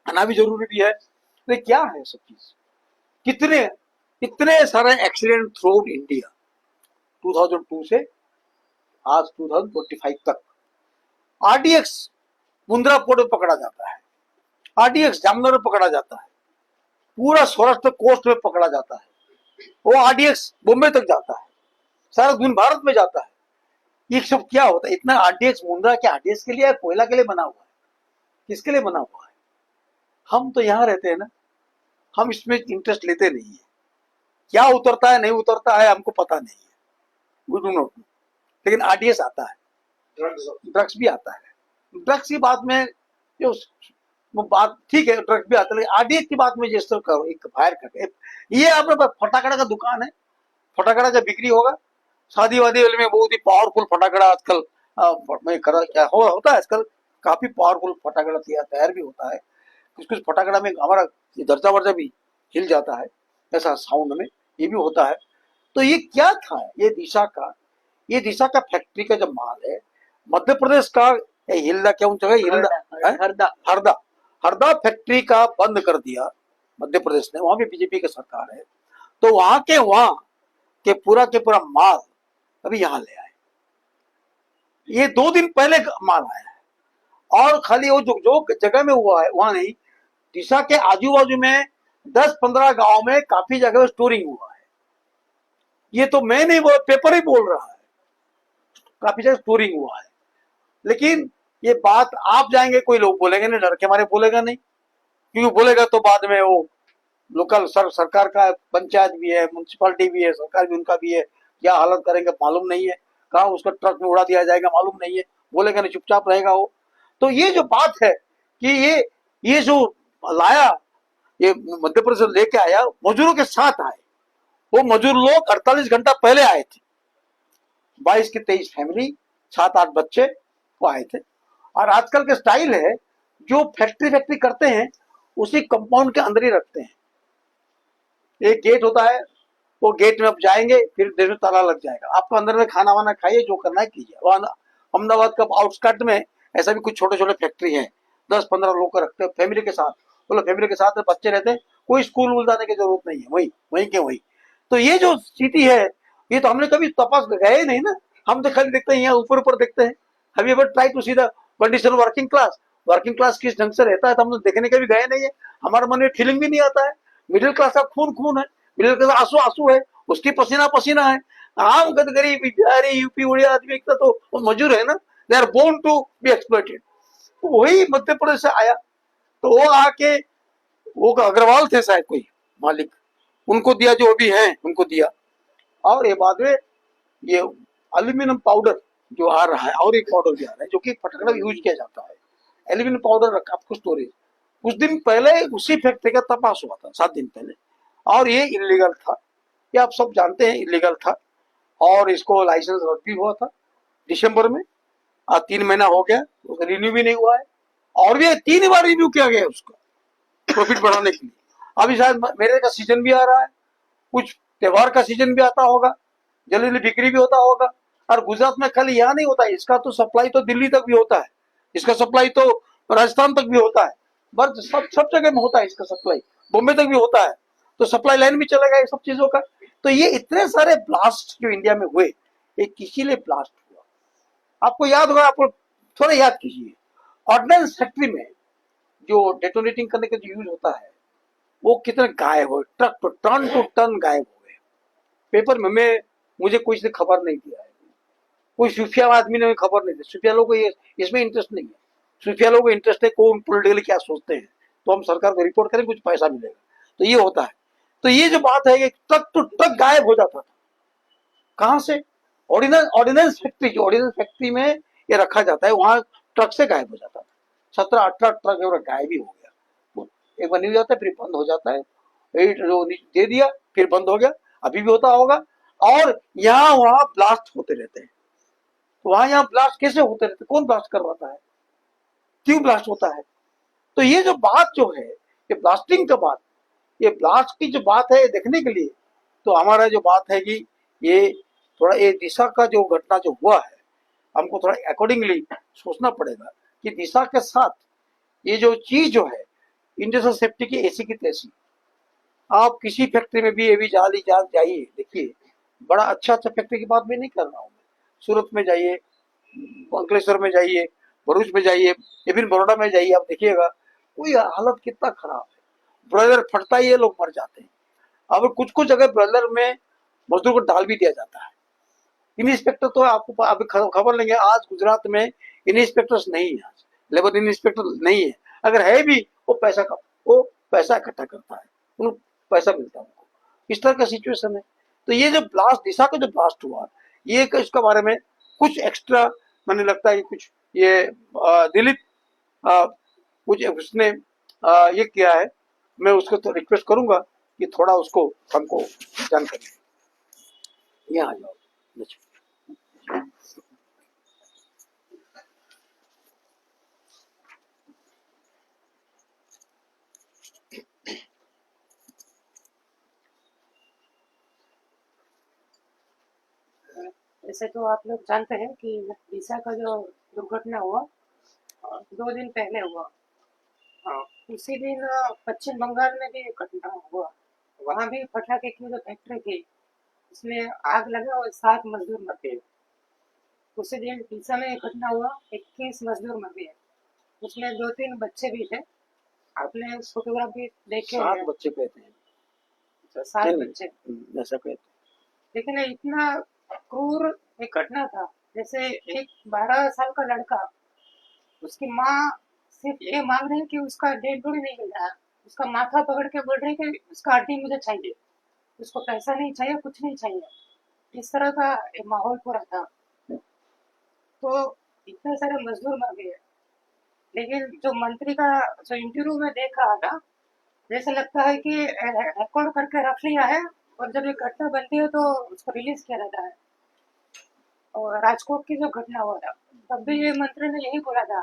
आना भी जरूरी भी है। तो क्या है सब चीज, कितने इतने सारे एक्सीडेंट थ्रू आउट इंडिया 2002 से आज 2025 तक। आरडीएक्स मुंद्रा पोर्ट में पकड़ा जाता है, आरडीएक्स जामनगर में पकड़ा जाता है, पूरा सौराष्ट्र कोस्ट में पकड़ा जाता है, वो आरडीएक्स बॉम्बे तक जाता है, सारा दिन भारत में जाता है। ये सब क्या होता है, इतना आरडीएक्स मुंद्रा के आरडीएक्स के लिए, कोयला के लिए बना हुआ है, किसके लिए बना हुआ है? हम तो यहाँ रहते हैं ना, हम इसमें इंटरेस्ट लेते नहीं है, क्या उतरता है नहीं उतरता है हमको पता नहीं है, वी डू नॉट नो। लेकिन आरडीएक्स आता है, ड्रग्स भी आता है। ड्रग्स की बात में जो वो बात ठीक है, ड्रग्स भी आता है, लेकिन आरडीएक्स की बात में जिस तरह करो, एक फायर करके, ये आपने फटाकड़ा का दुकान है, फटाकड़ा का बिक्री होगा, शादी वादी में बहुत ही पावरफुल फटाकड़ा आजकल में क्या होता है, आजकल काफी पावरफुल फटाकड़ा तैयार भी होता है। कुछ कुछ फटाकड़ा में हमारा दर्जा वर्जा भी हिल जाता है, ऐसा साउंड में ये भी होता है। तो ये क्या था, ये दिशा का फैक्ट्री का जब माल है, मध्य प्रदेश का हिल्दा, क्या उन जगह हिल्दा हरदा फैक्ट्री का बंद कर दिया मध्य प्रदेश ने, वहां भी बीजेपी की सरकार है। तो वहां के पूरा माल अभी यहाँ ले आए, ये 2 दिन पहले माल आया है। और खाली वो जो जगह में हुआ है वहां नहीं, दिशा के आजू बाजू में 10-15 गांव में काफी जगह स्टोरिंग हुआ है। ये तो मैं नहीं बोल, पेपर ही बोल रहा है, काफी जगह स्टोरिंग हुआ है। लेकिन ये बात आप जाएंगे, कोई लोग बोलेंगे नहीं, डर के मारे बोलेगा नहीं, क्योंकि बोलेगा तो बाद में वो लोकल सरकार का पंचायत भी है, म्यूनसिपालिटी भी है, सरकार भी उनका भी है, क्या हालत करेंगे मालूम नहीं है, कहाँ उसका ट्रक में उड़ा दिया जाएगा मालूम नहीं है, बोलेगा नहीं, चुपचाप रहेगा वो। तो ये जो बात है कि ये जो लाया, ये मध्य प्रदेश लेके आया, मजदूरों के साथ आए, वो मजदूर लोग 48 घंटा पहले आए थे, 22 की 23 फैमिली, 7-8 बच्चे वो आए थे। और आजकल के स्टाइल है, जो फैक्ट्री करते हैं उसी कंपाउंड के अंदर ही रखते हैं। एक गेट होता है, वो गेट में आप जाएंगे, फिर देर में ताला लग जाएगा, आपको अंदर में खाना वाना खाइए, जो करना है कीजिए। अहमदाबाद का आउटस्कर्ट में ऐसा भी कुछ छोटे छोटे फैक्ट्री है, 10-15 लोग रखते हैं फैमिली के साथ, बोलो फैमिली के साथ बच्चे रहते हैं, कोई स्कूल वूल जाने की जरूरत नहीं है, वहीं के वहीं। तो ये जो स्थिति है, ये तो हमने कभी तपास गए नहीं ना, हम तो खाली देखते हैं, यहाँ ऊपर देखते हैं। Have you ever try to see the condition working class किस ढंग से रहता है, तो हम लोग देखने के भी गए नहीं है, हमारे मन में फीलिंग भी नहीं आता है। मिडिल क्लास का खून है, मिडिल क्लास आंसू है, उसकी पसीना है। आम गरीब बिहारी यूपी उड़िया आदमी तो वो मजदूर है ना, they are born to be exploited. तो वही मध्य प्रदेश से आया, तो वो आके, वो अग्रवाल थे शायद कोई मालिक, उनको दिया, जो भी है उनको दिया। और ये बाद में ये एल्यूमिनियम पाउडर जो आ रहा है, और एक पाउडर भी आ रहा है जो कि फटाखड़ा यूज किया जाता है, एल्यूमिनियम पाउडर रखा आपको स्टोरेज। कुछ दिन पहले उसी फैक्ट्री का तपास हुआ था, 7 दिन पहले, और ये इलीगल था, ये आप सब जानते हैं इलीगल था। और इसको लाइसेंस रद्द भी हुआ था दिसंबर में, 3 महीना हो गया, उसका रिन्यू भी नहीं हुआ है, और भी 3 बार रिन्यू किया गया उसका प्रॉफिट बढ़ाने के लिए। अभी शायद मेरे का सीजन भी आ रहा है, कुछ त्योहार का सीजन भी आता होगा, जल्दी बिक्री भी होता होगा। और गुजरात में खाली यहाँ नहीं होता है, इसका तो सप्लाई तो दिल्ली तक भी होता है, इसका सप्लाई तो राजस्थान तक भी होता है, बस सब जगह में होता है इसका सप्लाई, बॉम्बे तक भी होता है। तो सप्लाई लाइन भी चलेगा ये सब चीजों का। तो ये इतने सारे ब्लास्ट जो इंडिया में हुए, ये किसी लिए ब्लास्ट हुआ, आपको याद होगा, आपको थोड़ा याद कीजिए। ऑर्डिनेंस फैक्ट्री में जो डेटोनेटिंग करने का जो यूज होता है, वो कितने गायब हो, टन टू टन गायब हो गए। पेपर में मुझे कोई से खबर नहीं दिया है, कोई सूफिया आदमी ने खबर नहीं दी। सूफिया लोगों को ये इसमें इंटरेस्ट नहीं है, सूफिया लोगों को इंटरेस्ट है कौन पॉलिटिकली क्या सोचते हैं, तो हम सरकार को रिपोर्ट करें, कुछ पैसा मिलेगा, तो ये होता है। तो ये जो बात है, ट्रक टू ट्रक गायब हो जाता था, कहां से? ऑर्डिनेंस फैक्ट्री में ये रखा जाता है, वहां ट्रक से गायब हो जाता था। 17-18 ट्रक गायब ही हो गया, एक बार नहीं हो जाता है, फिर बंद हो जाता है, दे दिया, फिर बंद हो गया, अभी भी होता होगा। और यहाँ वहां ब्लास्ट होते रहते हैं। तो वहां यहाँ ब्लास्ट कैसे होते रहते, कौन ब्लास्ट करवाता है, क्यों ब्लास्ट होता है? तो ये जो बात जो है, ये ब्लास्टिंग का बात, ये ब्लास्ट की जो बात है देखने के लिए, तो हमारा जो बात है कि ये थोड़ा ये दिशा का जो घटना जो हुआ है, हमको थोड़ा अकॉर्डिंगली सोचना पड़ेगा कि दिशा के साथ ये जो चीज जो है इंडस्ट्रियल सेफ्टी की ऐसी की तैसी। आप किसी फैक्ट्री में भी ये भी जाइए, देखिए बड़ा अच्छा अच्छा फैक्ट्री की बात भी नहीं कर रहा हूँ। सूरत में जाइए, अंकलेश्वर में जाइए, भरूच में जाइए, इवन बड़ौदा में जाइए, आप देखिएगा कोई हालत कितना खराब है। ब्रॉयलर फटता ही है, लोग मर जाते हैं। अब कुछ कुछ जगह ब्रॉयलर में मजदूर को डाल भी दिया जाता है। इंस्पेक्टर तो आपको अभी खबर लेंगे, आज गुजरात में इंस्पेक्टर्स नहीं है, आज लेबर इंस्पेक्टर नहीं है। अगर है भी वो पैसा इकट्ठा करता है, उनको पैसा मिलता है उनको। इस तरह का सिचुएशन है। तो ये जो ब्लास्ट, दिशा का जो ब्लास्ट हुआ, ये इसके बारे में कुछ एक्स्ट्रा मैंने लगता है कि कुछ ये दिलीप कुछ उसने ये किया है। मैं उसको तो रिक्वेस्ट करूंगा कि थोड़ा उसको हमको जानकारी। यहाँ आ जाओ। वैसे तो आप लोग जानते हैं कि ईसा का जो दुर्घटना हुआ 2 दिन पहले हुआ। उसी दिन पश्चिम बंगाल में भी घटना हुआ। वहाँ भी पटाखे की जो फैक्ट्री थी उसमें आग लगा और 7 मजदूर मर गए। उसी दिन ईसा में घटना हुआ, 21 मजदूर मर गए। उसमें 2-3 बच्चे भी थे। आपने फोटोग्राफ भी देखे 7 बच्चे कहते हैं, तो 7 बच्चे। ऐसा कहते हैं। लेकिन इतना क्रूर एक घटना था। जैसे एक 12 साल का लड़का, उसकी माँ सिर्फ ये मांग रही है कि उसका डेड बॉडी नहीं मिल रहा है। उसका माथा पकड़ के बोल रही है कि उसका हड्डी मुझे चाहिए, उसको पैसा नहीं चाहिए, कुछ नहीं चाहिए। इस तरह का एक माहौल पूरा था। तो इतने सारे मजदूर मर गए। लेकिन जो मंत्री का जो इंटरव्यू में देख रहा था, जैसे लगता है कि रिकॉर्ड करके रख लिया है और जब ये घटना बनती है तो उसको रिलीज किया जाता है। और राजकोट की जो घटना हुआ था तब भी ये मंत्री ने यही बोला था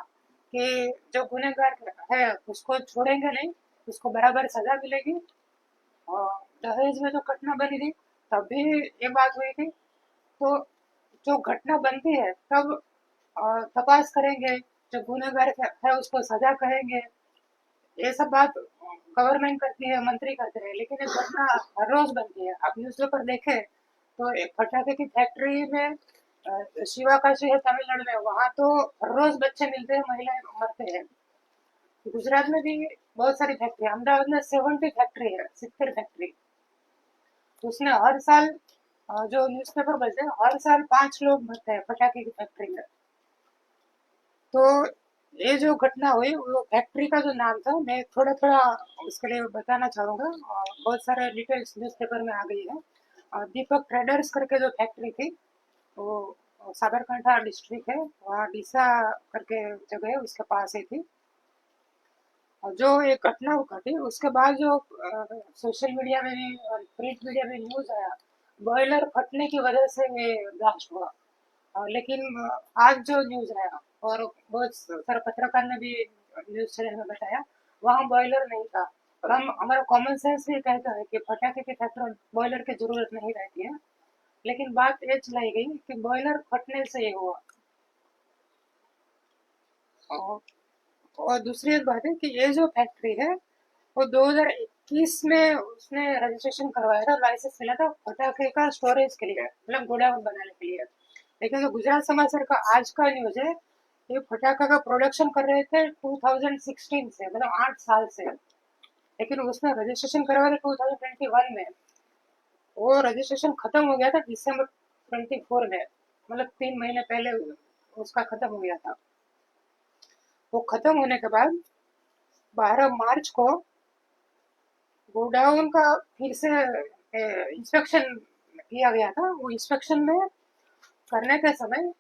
कि जो गुनहगार है उसको छोड़ेंगे नहीं, उसको बराबर सजा मिलेगी। और दहेज में जो घटना बनी थी तब भी ये बात हुई थी। तो जो घटना बनती है तब तपास करेंगे, जो गुनहगार है उसको सजा करेंगे, ये सब बात गवर्नमेंट करती है, मंत्री करते हैं। लेकिन ये घटना हर रोज बनती है। आप न्यूज़पेपर देखें तो एक पटाखे की फैक्ट्री में शिवाकाशी है तमिलनाडु में, वहाँ तो हर रोज बच्चे मिलते हैं, महिलाएं मरते हैं। गुजरात में भी बहुत सारी फैक्ट्री, अहमदाबाद में 70 फैक्ट्री है, 70 फैक्ट्री। तो उसमें हर साल जो न्यूज़पेपर बजते हैं, हर साल 5 लोग मरते हैं पटाखे की फैक्ट्री में। तो ये जो घटना हुई वो फैक्ट्री का जो नाम था, मैं थोड़ा थोड़ा उसके लिए बताना चाहूँगा। बहुत सारे डिटेल्स न्यूज़पेपर में आ गई है। दीपक ट्रेडर्स करके जो फैक्ट्री थी वो साबरकांठा डिस्ट्रिक्ट है, वहाँ डीसा करके जगह है, उसके पास ही थी। और जो ये घटना घटी उसके बाद जो सोशल मीडिया में भी और प्रिंट मीडिया में न्यूज़ आया, बॉयलर फटने की वजह से ये ब्लास्ट हुआ। लेकिन आज जो न्यूज़ आया और बहुत सारे पत्रकार ने भी न्यूज़ चैनल में बताया, वहाँ बॉयलर नहीं था। और हम हमारा कॉमन सेंस भी कहता है कि पटाखे के फैक्ट्री बॉयलर की जरूरत नहीं रहती है। लेकिन बात ये चलाई गई कि बॉयलर फटने से ये हुआ। और और दूसरी एक बात है कि ये जो फैक्ट्री है वो 2021 में उसने रजिस्ट्रेशन करवाया था, लाइसेंस मिला था पटाखे का स्टोरेज के लिए, मतलब गोडाउन बनाने के लिए। लेकिन जो गुजरात समाचार का आज का न्यूज है, ये पटाखा का प्रोडक्शन कर रहे थे 2016 से, मतलब 8 साल से। लेकिन उसने रजिस्ट्रेशन करवाया था 2021 में। वो रजिस्ट्रेशन खत्म हो गया था दिसंबर 24 में, मतलब 3 महीने पहले उसका खत्म हो गया था। वो खत्म होने के बाद 12 मार्च को गोडाउन का फिर से इंस्पेक्शन किया गया था। वो इंस्पेक्शन में करने के समय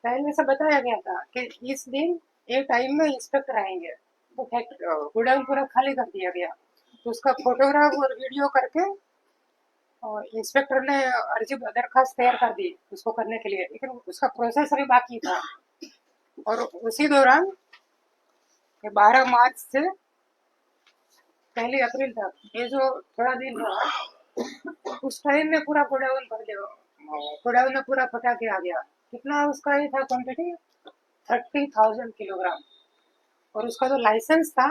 पहले से बताया गया था कि इस दिन ये टाइम में इंस्पेक्टर आएंगे। तो गोडाउन पूरा खाली कर दिया गया। तो उसका फोटोग्राफ और वीडियो करके और इंस्पेक्टर ने अर्जी दरखास्त तैयार कर दी उसको करने के लिए, लेकिन उसका प्रोसेस अभी बाकी था। और उसी दौरान 12 मार्च से 1 अप्रैल तक ये जो थोड़ा दिन हुआ, उस टाइम में पूरा गोडाउन में पूरा फटा के आ गया। कितना उसका ये था क्वांटिटी, 30,000 किलोग्राम। और उसका जो लाइसेंस था,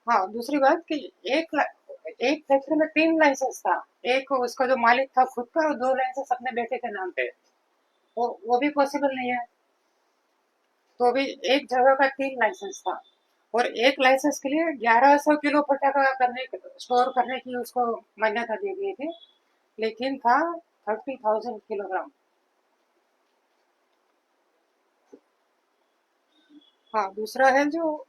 हाँ दूसरी बात कि एक फैक्ट्री में 3 लाइसेंस था। एक उसका जो मालिक था खुद का, और 2 लाइसेंस अपने बेटे के नाम पे। वो भी पॉसिबल नहीं है। तो अभी एक जगह का 3 लाइसेंस था, और एक लाइसेंस के लिए 1100 किलो पटाखा स्टोर करने की उसको मान्यता दी गई थी, लेकिन था 30,000 किलोग्राम। हाँ दूसरा है जो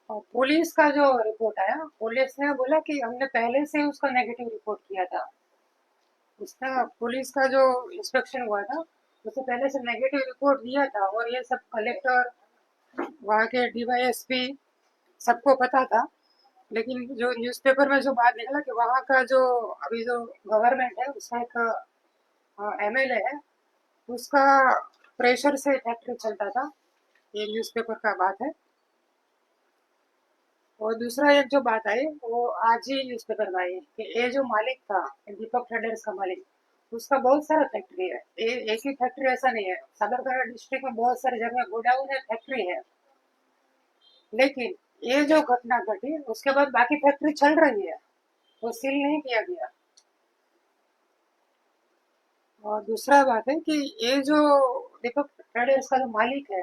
पुलिस का जो रिपोर्ट आया, पुलिस ने बोला कि हमने पहले से उसका नेगेटिव रिपोर्ट किया था। उसका पुलिस का जो इंस्पेक्शन हुआ था, उससे पहले से नेगेटिव रिपोर्ट दिया था, और ये सब कलेक्टर, वहाँ के डीवाईएसपी सबको पता था। लेकिन जो न्यूज़पेपर में जो बात निकला कि वहाँ का जो अभी जो गवर्नमेंट है, उसका एक एमएलए है, उसका प्रेशर से फैक्ट्री चलता था। ये न्यूज़पेपर का बात है। और दूसरा एक जो बात आई वो आज ही न्यूज़पेपर में आई कि ये जो मालिक था, दीपक ट्रेडर्स का मालिक, उसका बहुत सारा फैक्ट्री है। एक ही फैक्ट्री ऐसा नहीं है, साबरकांठा डिस्ट्रिक्ट में बहुत सारी जगह गोडाउन है, फैक्ट्री है। लेकिन ये जो घटना घटी उसके बाद बाकी फैक्ट्री चल रही है, वो सील नहीं किया गया। और दूसरा बात है कि ये जो दीपक ट्रेडर्स का जो मालिक है,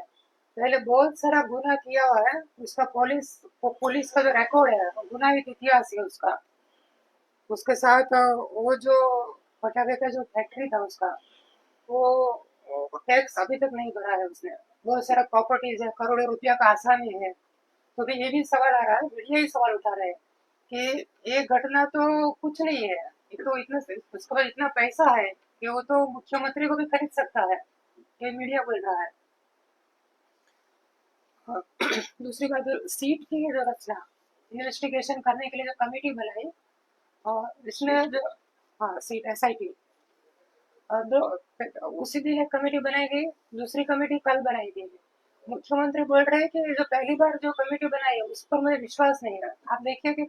पहले बहुत सारा गुना किया हुआ है। उसका पुलिस का जो रिकॉर्ड है, गुनाहित इतिहास है उसका। उसके साथ वो जो पटाखे का जो फैक्ट्री था उसका, वो टैक्स अभी तक नहीं भरा है उसने। बहुत सारा प्रॉपर्टीज है, करोड़ों रुपया का आसामी है। तो भी ये भी सवाल आ रहा है, मीडिया ही सवाल उठा रहे हैं कि ये घटना तो कुछ नहीं है, ये तो इतना उसके पास इतना पैसा है कि वो तो मुख्यमंत्री को भी खरीद सकता है, ये मीडिया बोल रहा है। हाँ, दूसरी बात, सीट की जो रचना, इन्वेस्टिगेशन करने के लिए जो कमेटी बनाई, और इसमें जो, हाँ सीट एसआईटी, दो उसी दिन एक कमेटी बनाई गई, दूसरी कमेटी कल बनाई गई। मुख्यमंत्री बोल रहे हैं कि जो पहली बार जो कमेटी बनाई है उस पर मुझे विश्वास नहीं है। आप देखिए कि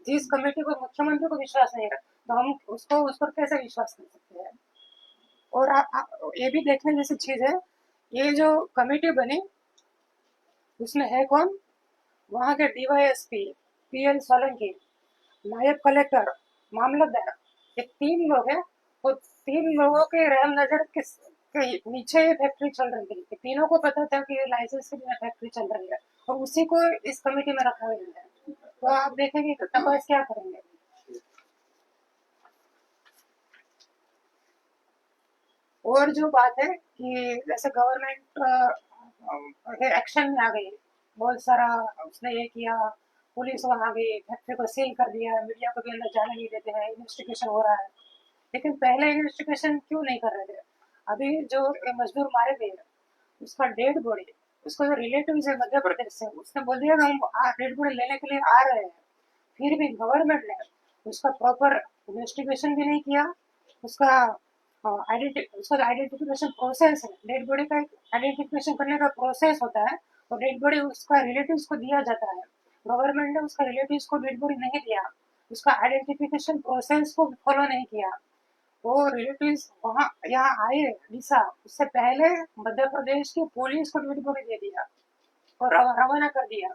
जिस कमेटी को मुख्यमंत्री को विश्वास नहीं है, तो हम उसको उस पर कैसे विश्वास कर सकते हैं। और ये भी देखने जैसी चीज है, ये जो कमेटी बनी उसमें है कौन, वहाँ के डीवाईएसपी पीएल सोलंकी, नायब कलेक्टर, मामलतदार, ये 3 लोग हैं। और 3 लोगों के रहम नजर के नीचे ये फैक्ट्री चल रही थी। तीनों को पता था कि ये लाइसेंस के बिना फैक्ट्री चल रही है, और उसी को इस कमेटी में रखा गया है। तो आप देखेंगे तपास क्या करेंगे। और जो बात है कि जैसे गवर्नमेंट एक्शन में आ गई, बहुत सारा उसने ये किया, पुलिस वहां आ गई, फैक्ट्री को सील कर दिया, मीडिया को भी अंदर जाने नहीं देते हैं, इन्वेस्टिगेशन हो रहा है। लेकिन पहले इन्वेस्टिगेशन क्यों नहीं कर रहे थे। अभी जो ये मजदूर मारे गए, उसका डेड बॉडी, उसका जो रिलेटिव है मध्य प्रदेश से, उसने बोल दिया कि हम डेड बॉडी लेने के लिए आ रहे हैं। फिर भी गवर्नमेंट ने उसका प्रॉपर इन्वेस्टिगेशन भी नहीं किया। उसका उसका आइडेंटिफिकेशन प्रोसेस है, डेड बॉडी का आइडेंटिफिकेशन करने का प्रोसेस होता है, और डेड बॉडी उसका रिलेटिव्स को दिया जाता है। गवर्नमेंट ने उसका रिलेटिव्स को डेड बॉडी नहीं दिया, उसका आइडेंटिफिकेशन प्रोसेस को फॉलो नहीं किया। वो रिलेटिव्स वहाँ यहाँ आए डीसा, उससे पहले मध्य प्रदेश की पुलिस को डेड बॉडी दे दिया और रवाना कर दिया।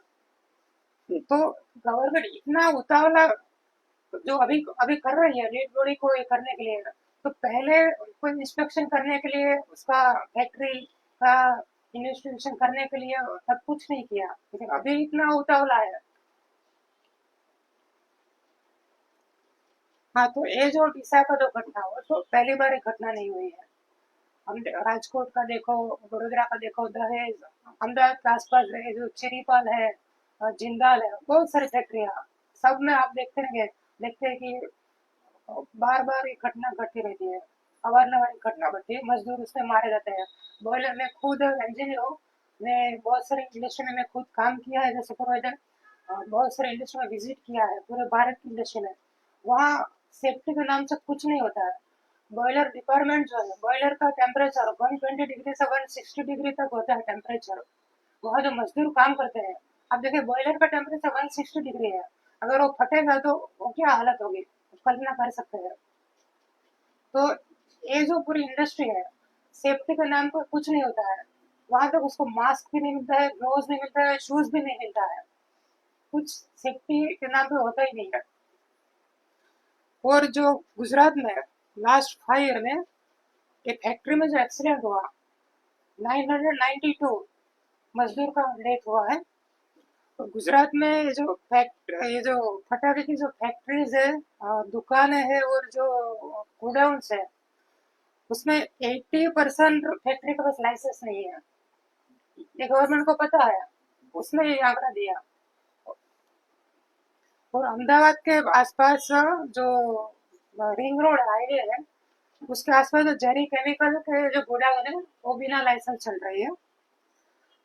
तो गवर्नमेंट इतना उतावला जो अभी अभी कर रही है डेड बॉडी को ये करने के लिए, तो पहले कोई इंस्पेक्शन करने के लिए, उसका फैक्ट्री का इन्वेस्टिगेशन करने के लिए सब कुछ नहीं किया, लेकिन अभी इतना उतावला है। हाँ तो ये जो डीसा का जो घटना हो, तो पहली बार एक घटना नहीं हुई है। हम राजकोट का देखो, वडोदरा का देखो, दहेज, अहमदाबाद के आसपास है जो चिरीपाल है, जिंदाल है, बहुत सारी फैक्ट्रियाँ, सब में आप देखते हैं कि बार बार ये घटना घटती रहती है। अवारनवार घटना घटती है, मजदूर उसमें मारे जाते हैं। बॉयलर में खुद इंजीनियर हूँ, मैं बहुत सारी इंडस्ट्री में मैं खुद काम किया है एज सुपरवाइजर। बहुत सारे इंडस्ट्री में विजिट किया है, पूरे भारत की इंडस्ट्री में। वहाँ सेफ्टी के नाम से कुछ नहीं होता है। बॉयलर डिपार्टमेंट जो है, बॉयलर का टेम्परेचर 120 डिग्री से 160 डिग्री तक होता है टेम्परेचर। वहाँ जो मजदूर काम करते हैं, आप देखिए बॉयलर का टेम्परेचर 160 डिग्री है। अगर वो फटेगा तो वो क्या हालत होगी, कल्पना कर सकते हैं। तो ये जो पूरी इंडस्ट्री है, सेफ्टी के नाम पर कुछ नहीं होता है। वहां तक उसको मास्क भी नहीं मिलता है, ग्लोव्स नहीं मिलता है, शूज भी नहीं मिलता है। कुछ सेफ्टी के नाम पे होता ही नहीं है। और जो गुजरात में लास्ट 5 ईयर में एक फैक्ट्री में जो एक्सीडेंट हुआ, 992 मजदूर का डेथ हुआ है। तो गुजरात में ये जो पटाखे की जो फैक्ट्रीज है, दुकानें हैं और जो गोडाउन्स है, उसमें 80% फैक्ट्री के पास लाइसेंस नहीं है। ये गवर्नमेंट को पता है, उसने ये आंकड़ा दिया। और अहमदाबाद के आसपास जो रिंग रोड हाईवे है, उसके आसपास जो जेरी केमिकल के जो गोडाउन है, वो बिना लाइसेंस चल रही है।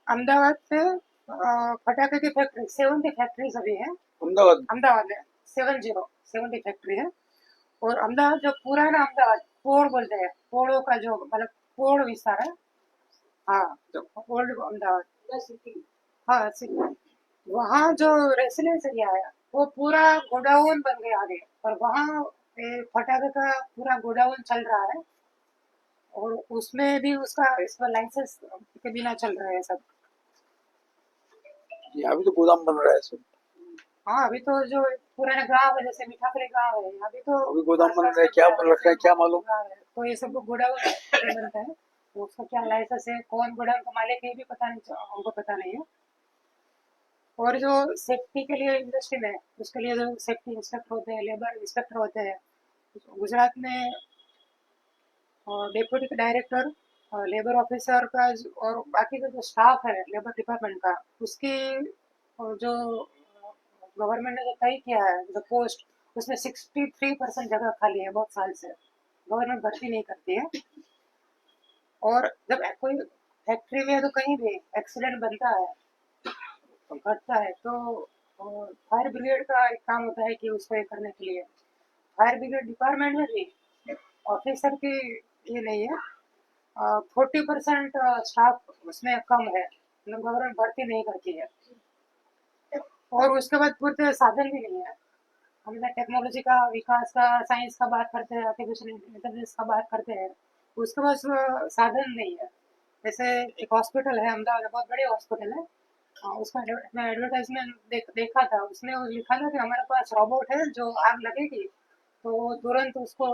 अहमदाबाद से पटाखे की फैक्ट्री 70 फैक्ट्रीज अभी है अहमदाबाद में। 70 फैक्ट्री है। और अहमदाबाद जो पुराना अहमदाबाद पोड़ बोलते हैं, पोड़ों का जो मतलब पोड़ विस्तार है, हाँ, जो ओल्ड अहमदाबाद, हाँ सिटी, वहाँ जो रेसिडेंस एरिया है, वो पूरा गोडाउन बन गया आगे। और वहाँ पटाखे का पूरा गोडाउन चल रहा है। और उसमें भी उसका इसका लाइसेंस के बिना चल रहा है सब। यहाँ भी तो गोदाम बन रहा है सब। हाँ, अभी तो जो पुराने गांव है, जैसे मीठापुरी गांव है, अभी तो अभी गोदाम बन रहा है, क्या बन रखा है क्या मालूम। गाँव है, तो ये सब गोडाउन बनता है। तो उसका क्या लाइसेंस है, कौन गोडाउन का मालिक है, ये भी पता नहीं, हमको पता नहीं है। और जो सेफ्टी के लिए इंडस्ट्री में, उसके लिए जो सेफ्टी इंस्पेक्टर होते हैं, लेबर इंस्पेक्टर होते हैं, गुजरात में डेप्यूटी डायरेक्टर, लेबर ऑफिसर का और बाकी का जो स्टाफ है लेबर डिपार्टमेंट का, उसकी जो गवर्नमेंट ने जो तय किया है जो पोस्ट, उसमें 63% जगह खाली है। बहुत साल से गवर्नमेंट भर्ती नहीं करती है। और जब कोई फैक्ट्री में तो कहीं भी एक्सीडेंट बनता है, घटता है, तो फायर ब्रिगेड का एक काम होता है कि उसको ये करने के लिए फायर ब्रिगेड डिपार्टमेंट में भी ऑफिसर की ये नहीं है। 40% स्टाफ उसमें कम है, मतलब गवर्नमेंट भर्ती नहीं करती है। और उसके बाद पूरे साधन भी नहीं है। हम टेक्नोलॉजी का विकास का, साइंस का बात करते हैं, आर्टिफिशियल इंटेलिजेंस का बात करते हैं, उसके पास साधन नहीं है। जैसे एक हॉस्पिटल है अहमदाबाद में, बहुत बड़े हॉस्पिटल है। उसका मैं एडवर्टाइजमेंट देखा था, उसमें वो लिखा था कि हमारे पास रोबोट है, जो आग लगेगी तो वो तुरंत उसको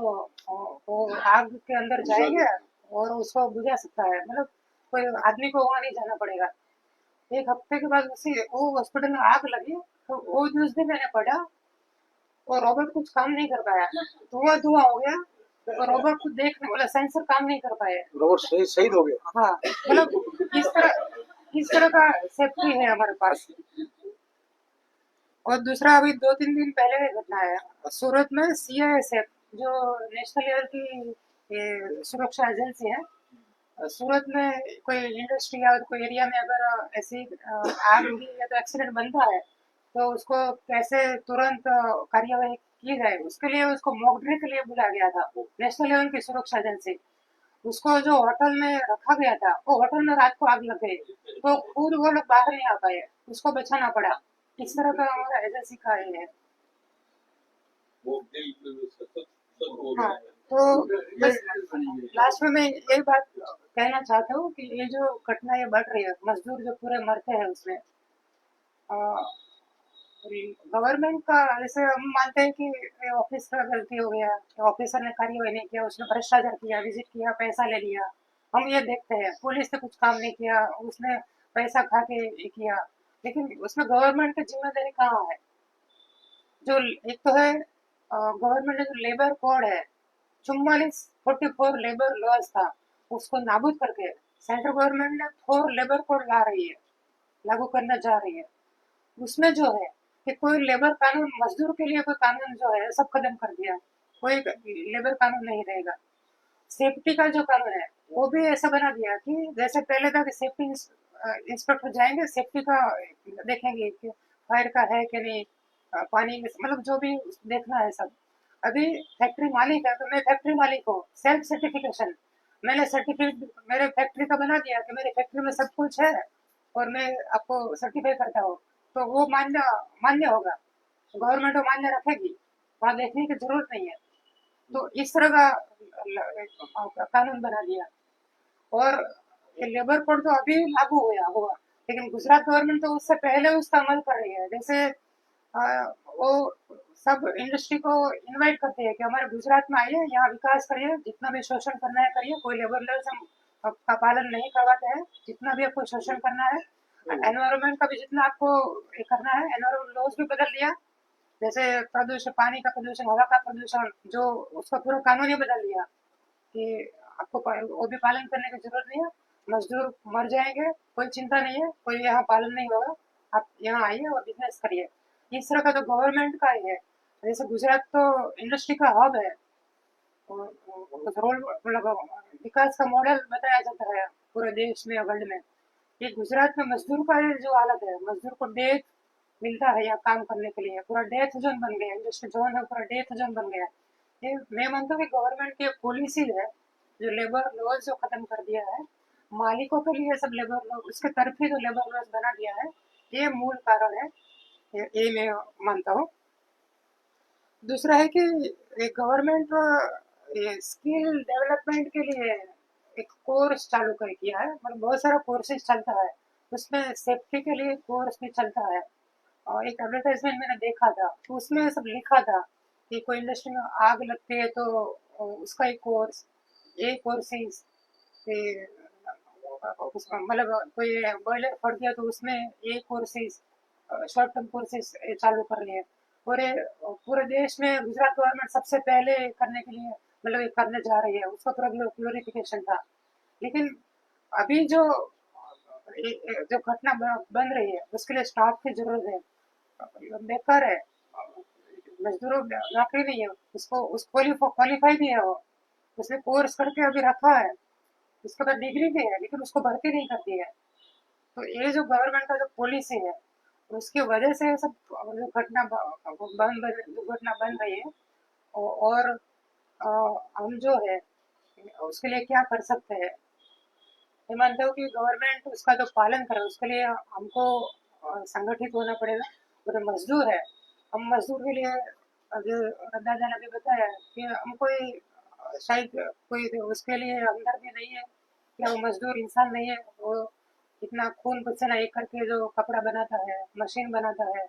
वो आग के अंदर जाएगा और उसको बुझा सकता है। मतलब कोई आदमी को वहाँ नहीं जाना पड़ेगा। एक हफ्ते के बाद उसी वो हॉस्पिटल में आग लगी, तो वो न्यूज भी मैंने पढ़ा। और रोबोट कुछ काम नहीं कर पाया, धुआं धुआं हो गया। और रोबोट को देखने वाला सेंसर काम नहीं कर पाए। रोबोट शहीद हो गया। हाँ, मतलब इस तरह का सेफ्टी है हमारे पास। और दूसरा, अभी 2-3 दिन पहले घटना है सूरत में। CISF जो नेशनल लेवल की ये सुरक्षा एजेंसी है, सूरत में कोई इंडस्ट्री या कोई एरिया में अगर ऐसी आग लगी या तो एक्सीडेंट बनता है, तो उसको कैसे तुरंत कार्यवाही की जाए, उसके लिए उसको मॉक ड्रिल के लिए बुलाया गया था नेशनल लेवल की सुरक्षा एजेंसी। उसको जो होटल में रखा गया था, वो होटल में रात को आग लग गई, तो खुद वो लोग बाहर नहीं आ पाए, उसको बचाना पड़ा। इस तरह का हमारा एजेंसी का ये है। हाँ, तो बस लास्ट में मैं यही बात कहना चाहता हूँ कि ये जो घटना ये बढ़ रही है, मजदूर जो पूरे मरते हैं उसमें, गवर्नमेंट का, जैसे हम मानते हैं कि ऑफिस का गलती हो गया, ऑफिसर ने कार्यवाही नहीं किया, उसने भ्रष्टाचार किया, विजिट किया, पैसा ले लिया, हम ये देखते हैं। पुलिस ने कुछ काम नहीं किया, उसने पैसा खा के ये किया। लेकिन उसमें गवर्नमेंट की जिम्मेदारी कहाँ है? जो एक तो है गवर्नमेंट ने जो लेबर कोड है, 44 लेबर लॉज था, उसको नाबूद करके सेंट्रल गवर्नमेंट ने 4 लेबर कोड ला रही है, लागू करना जा रही है। उसमें जो है कि कोई लेबर कानून, मजदूर के लिए कोई कानून जो है सब खत्म कर दिया, कोई लेबर कानून नहीं रहेगा। सेफ्टी का जो कानून है वो भी ऐसा बना दिया कि जैसे पहले था कि सेफ्टी इंस्पेक्टर जाएंगे, सेफ्टी का देखेंगे कि फायर का है कि नहीं, पानी में मतलब जो भी देखना है सब। अभी फैक्ट्री मालिक है तो मैं फैक्ट्री मालिक हूँ, सेल्फ सर्टिफिकेशन, मैंने सर्टिफिकेट मेरे फैक्ट्री का बना दिया कि मेरे फैक्ट्री में सब कुछ है और मैं आपको सर्टिफाई करता हूँ, तो वो मान्य मान्य होगा, गवर्नमेंट वो मान्य रखेगी, वहाँ देखने की जरूरत नहीं है। तो इस तरह का कानून बना दिया। और ये लेबर कोड तो अभी लागू हुआ हुआ, लेकिन गुजरात गवर्नमेंट तो उससे पहले उसका अमल कर रही है। जैसे वो सब इंडस्ट्री को इनवाइट करते हैं कि हमारे गुजरात में आइए, यहाँ विकास करिए, जितना भी शोषण करना है करिए, कोई लेबर लॉज का पालन नहीं करवाते हैं, जितना भी आपको शोषण करना है, एनवायरमेंट का भी जितना आपको ये करना है, एनवायरमेंट लॉज भी बदल दिया। जैसे प्रदूषण, पानी का प्रदूषण, हवा का प्रदूषण, जो उसका पूरा कानून ही बदल दिया कि आपको वो भी पालन करने की जरूरत नहीं है, मजदूर मर जाएंगे, कोई चिंता नहीं है, कोई यहाँ पालन नहीं होगा, आप यहाँ आइए और बिजनेस करिए। इस तरह का तो गवर्नमेंट का ही है। जैसे गुजरात तो इंडस्ट्री का हब है, रोल मतलब विकास का मॉडल बताया जाता है पूरे देश में, वर्ल्ड में। ये गुजरात में मजदूर का ये जो हालत है, मजदूर को डेथ मिलता है यहाँ काम करने के लिए, पूरा डेथ जोन बन गया, इंडस्ट्री जोन है पूरा डेथ जोन बन गया। ये मैं मानता हूँ कि गवर्नमेंट की पॉलिसी है जो लेबर लॉज जो खत्म कर दिया है, मालिकों के लिए सब लेबर लॉ, उसके तरफ ही जो लेबर लॉज बना दिया है, ये मूल कारण है। ये मैं मानता हूँ। दूसरा है कि गवर्नमेंट ये स्किल डेवलपमेंट के लिए एक कोर्स चालू कर किया है, मतलब बहुत सारा कोर्सेज चलता है, उसमें सेफ्टी के लिए कोर्स भी चलता है। और एक एडवर्टाइजमेंट मैंने देखा था तो उसमें सब लिखा था कि कोई इंडस्ट्री में आग लगती है तो उसका एक कोर्स, ये कोर्सेज, उसका मतलब कोई बॉयलर फट गया तो उसमें ये कोर्सेज, शॉर्ट टर्म कोर्सेज चालू कर लिए। पूरे पूरे देश में गुजरात गवर्नमेंट सबसे पहले करने के लिए मतलब ये करने जा रही है, उसका पूरा ग्लोरिफिकेशन था। लेकिन अभी जो घटना बन रही है उसके लिए स्टाफ की जरूरत है, बेकार है, मजदूरों नौकरी नहीं है, उसको उस क्वालिफाई भी है, वो उसने कोर्स करके अभी रखा है, उसके बाद डिग्री भी है, लेकिन उसको भर्ती नहीं करती है। तो ये जो गवर्नमेंट का जो पॉलिसी है उसकी वजह से सब जो दुर्घटना बन रही है। और हम जो है उसके लिए क्या कर सकते हैं, मैं मानता हूँ कि गवर्नमेंट उसका जो पालन करे उसके लिए हमको संगठित होना पड़ेगा। वो तो मजदूर है, हम मजदूर के लिए जो दादा ने भी बताया कि हम कोई शायद कोई उसके लिए हमदर्दी नहीं है, या वो मजदूर इंसान नहीं है, वो इतना खून पसीना एक करके जो कपड़ा बनाता है, मशीन बनाता है,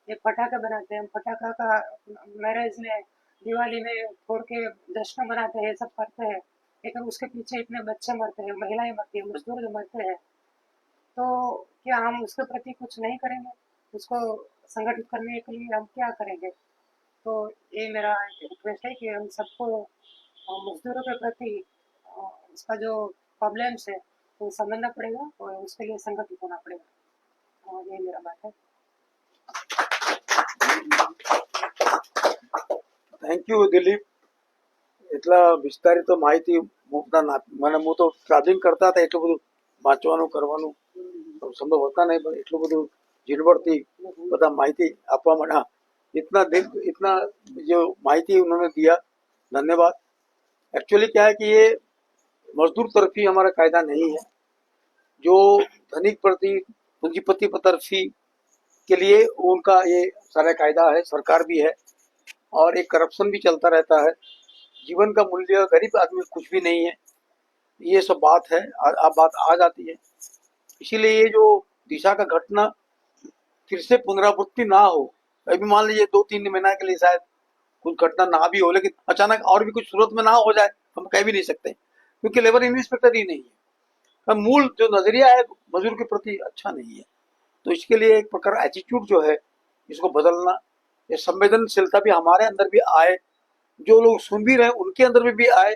एक पटाखा बनाते हैं, पटाखा का मैरिज में, दिवाली में फोड़ के जश्न मनाते हैं, ये सब करते हैं, लेकिन उसके पीछे इतने बच्चे मरते हैं, महिलाएं मरती हैं, मजदूर जो मरते हैं। तो क्या हम उसके प्रति कुछ नहीं करेंगे? उसको संगठित करने के लिए हम क्या करेंगे? तो ये मेरा रिक्वेस्ट है कि हम सबको मजदूरों के प्रति उसका जो प्रॉब्लम्स है वो समझना पड़ेगा और उसके लिए संगठित होना पड़ेगा। और ये मेरा बात है। Thank you Dilip. એટલા વિસ્તારિત માહિતી મને હું તો ટ્રાવેલિંગ કરતા હતા એટલું બધું વાંચવાનું કરવાનું સંભવ હોતા નહીં, પણ એટલું બધું ઝીણવટથી બધા માહિતી આપવા માટે, हाँ, इतना जो माहिती उन्होंने दिया, धन्यवाद. एक्चुअली क्या है कि ये मजदूर तरफी हमारा कायदा नहीं है, जो धनिक प्रति पूंजीपति तरफी के लिए उनका ये सारा कायदा है, सरकार भी है, और एक करप्शन भी चलता रहता है. जीवन का मूल्य गरीब आदमी कुछ भी नहीं है, ये सब बात है, बात आ जाती है. इसीलिए ये जो दिशा का घटना फिर से पुनरावृत्ति ना हो. अभी मान लीजिए 2-3 महीना के लिए शायद कुछ घटना ना भी हो, लेकिन अचानक और भी कुछ सूरत में ना हो जाए, हम कह भी नहीं सकते, क्योंकि लेबर इंस्पेक्टर ही नहीं है. मूल जो नजरिया है मजदूर के प्रति अच्छा नहीं है. तो इसके लिए एक प्रकार एटीट्यूड जो है इसको बदलना, ये संवेदनशीलता भी हमारे अंदर भी आए, जो लोग सुन भी रहे हैं उनके अंदर भी आए,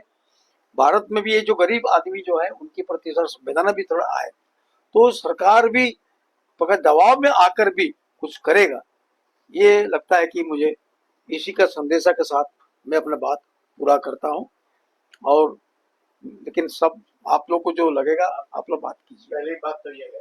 भारत में भी ये जो गरीब आदमी जो है उनके प्रति संवेदना भी थोड़ा आए, तो सरकार भी अगर दबाव में आकर भी कुछ करेगा. ये लगता है कि मुझे इसी का संदेशा के साथ मैं अपना बात पूरा करता हूँ. और लेकिन सब आप लोग को जो लगेगा आप लोग बात कीजिए. पहले ही बात करिएगा.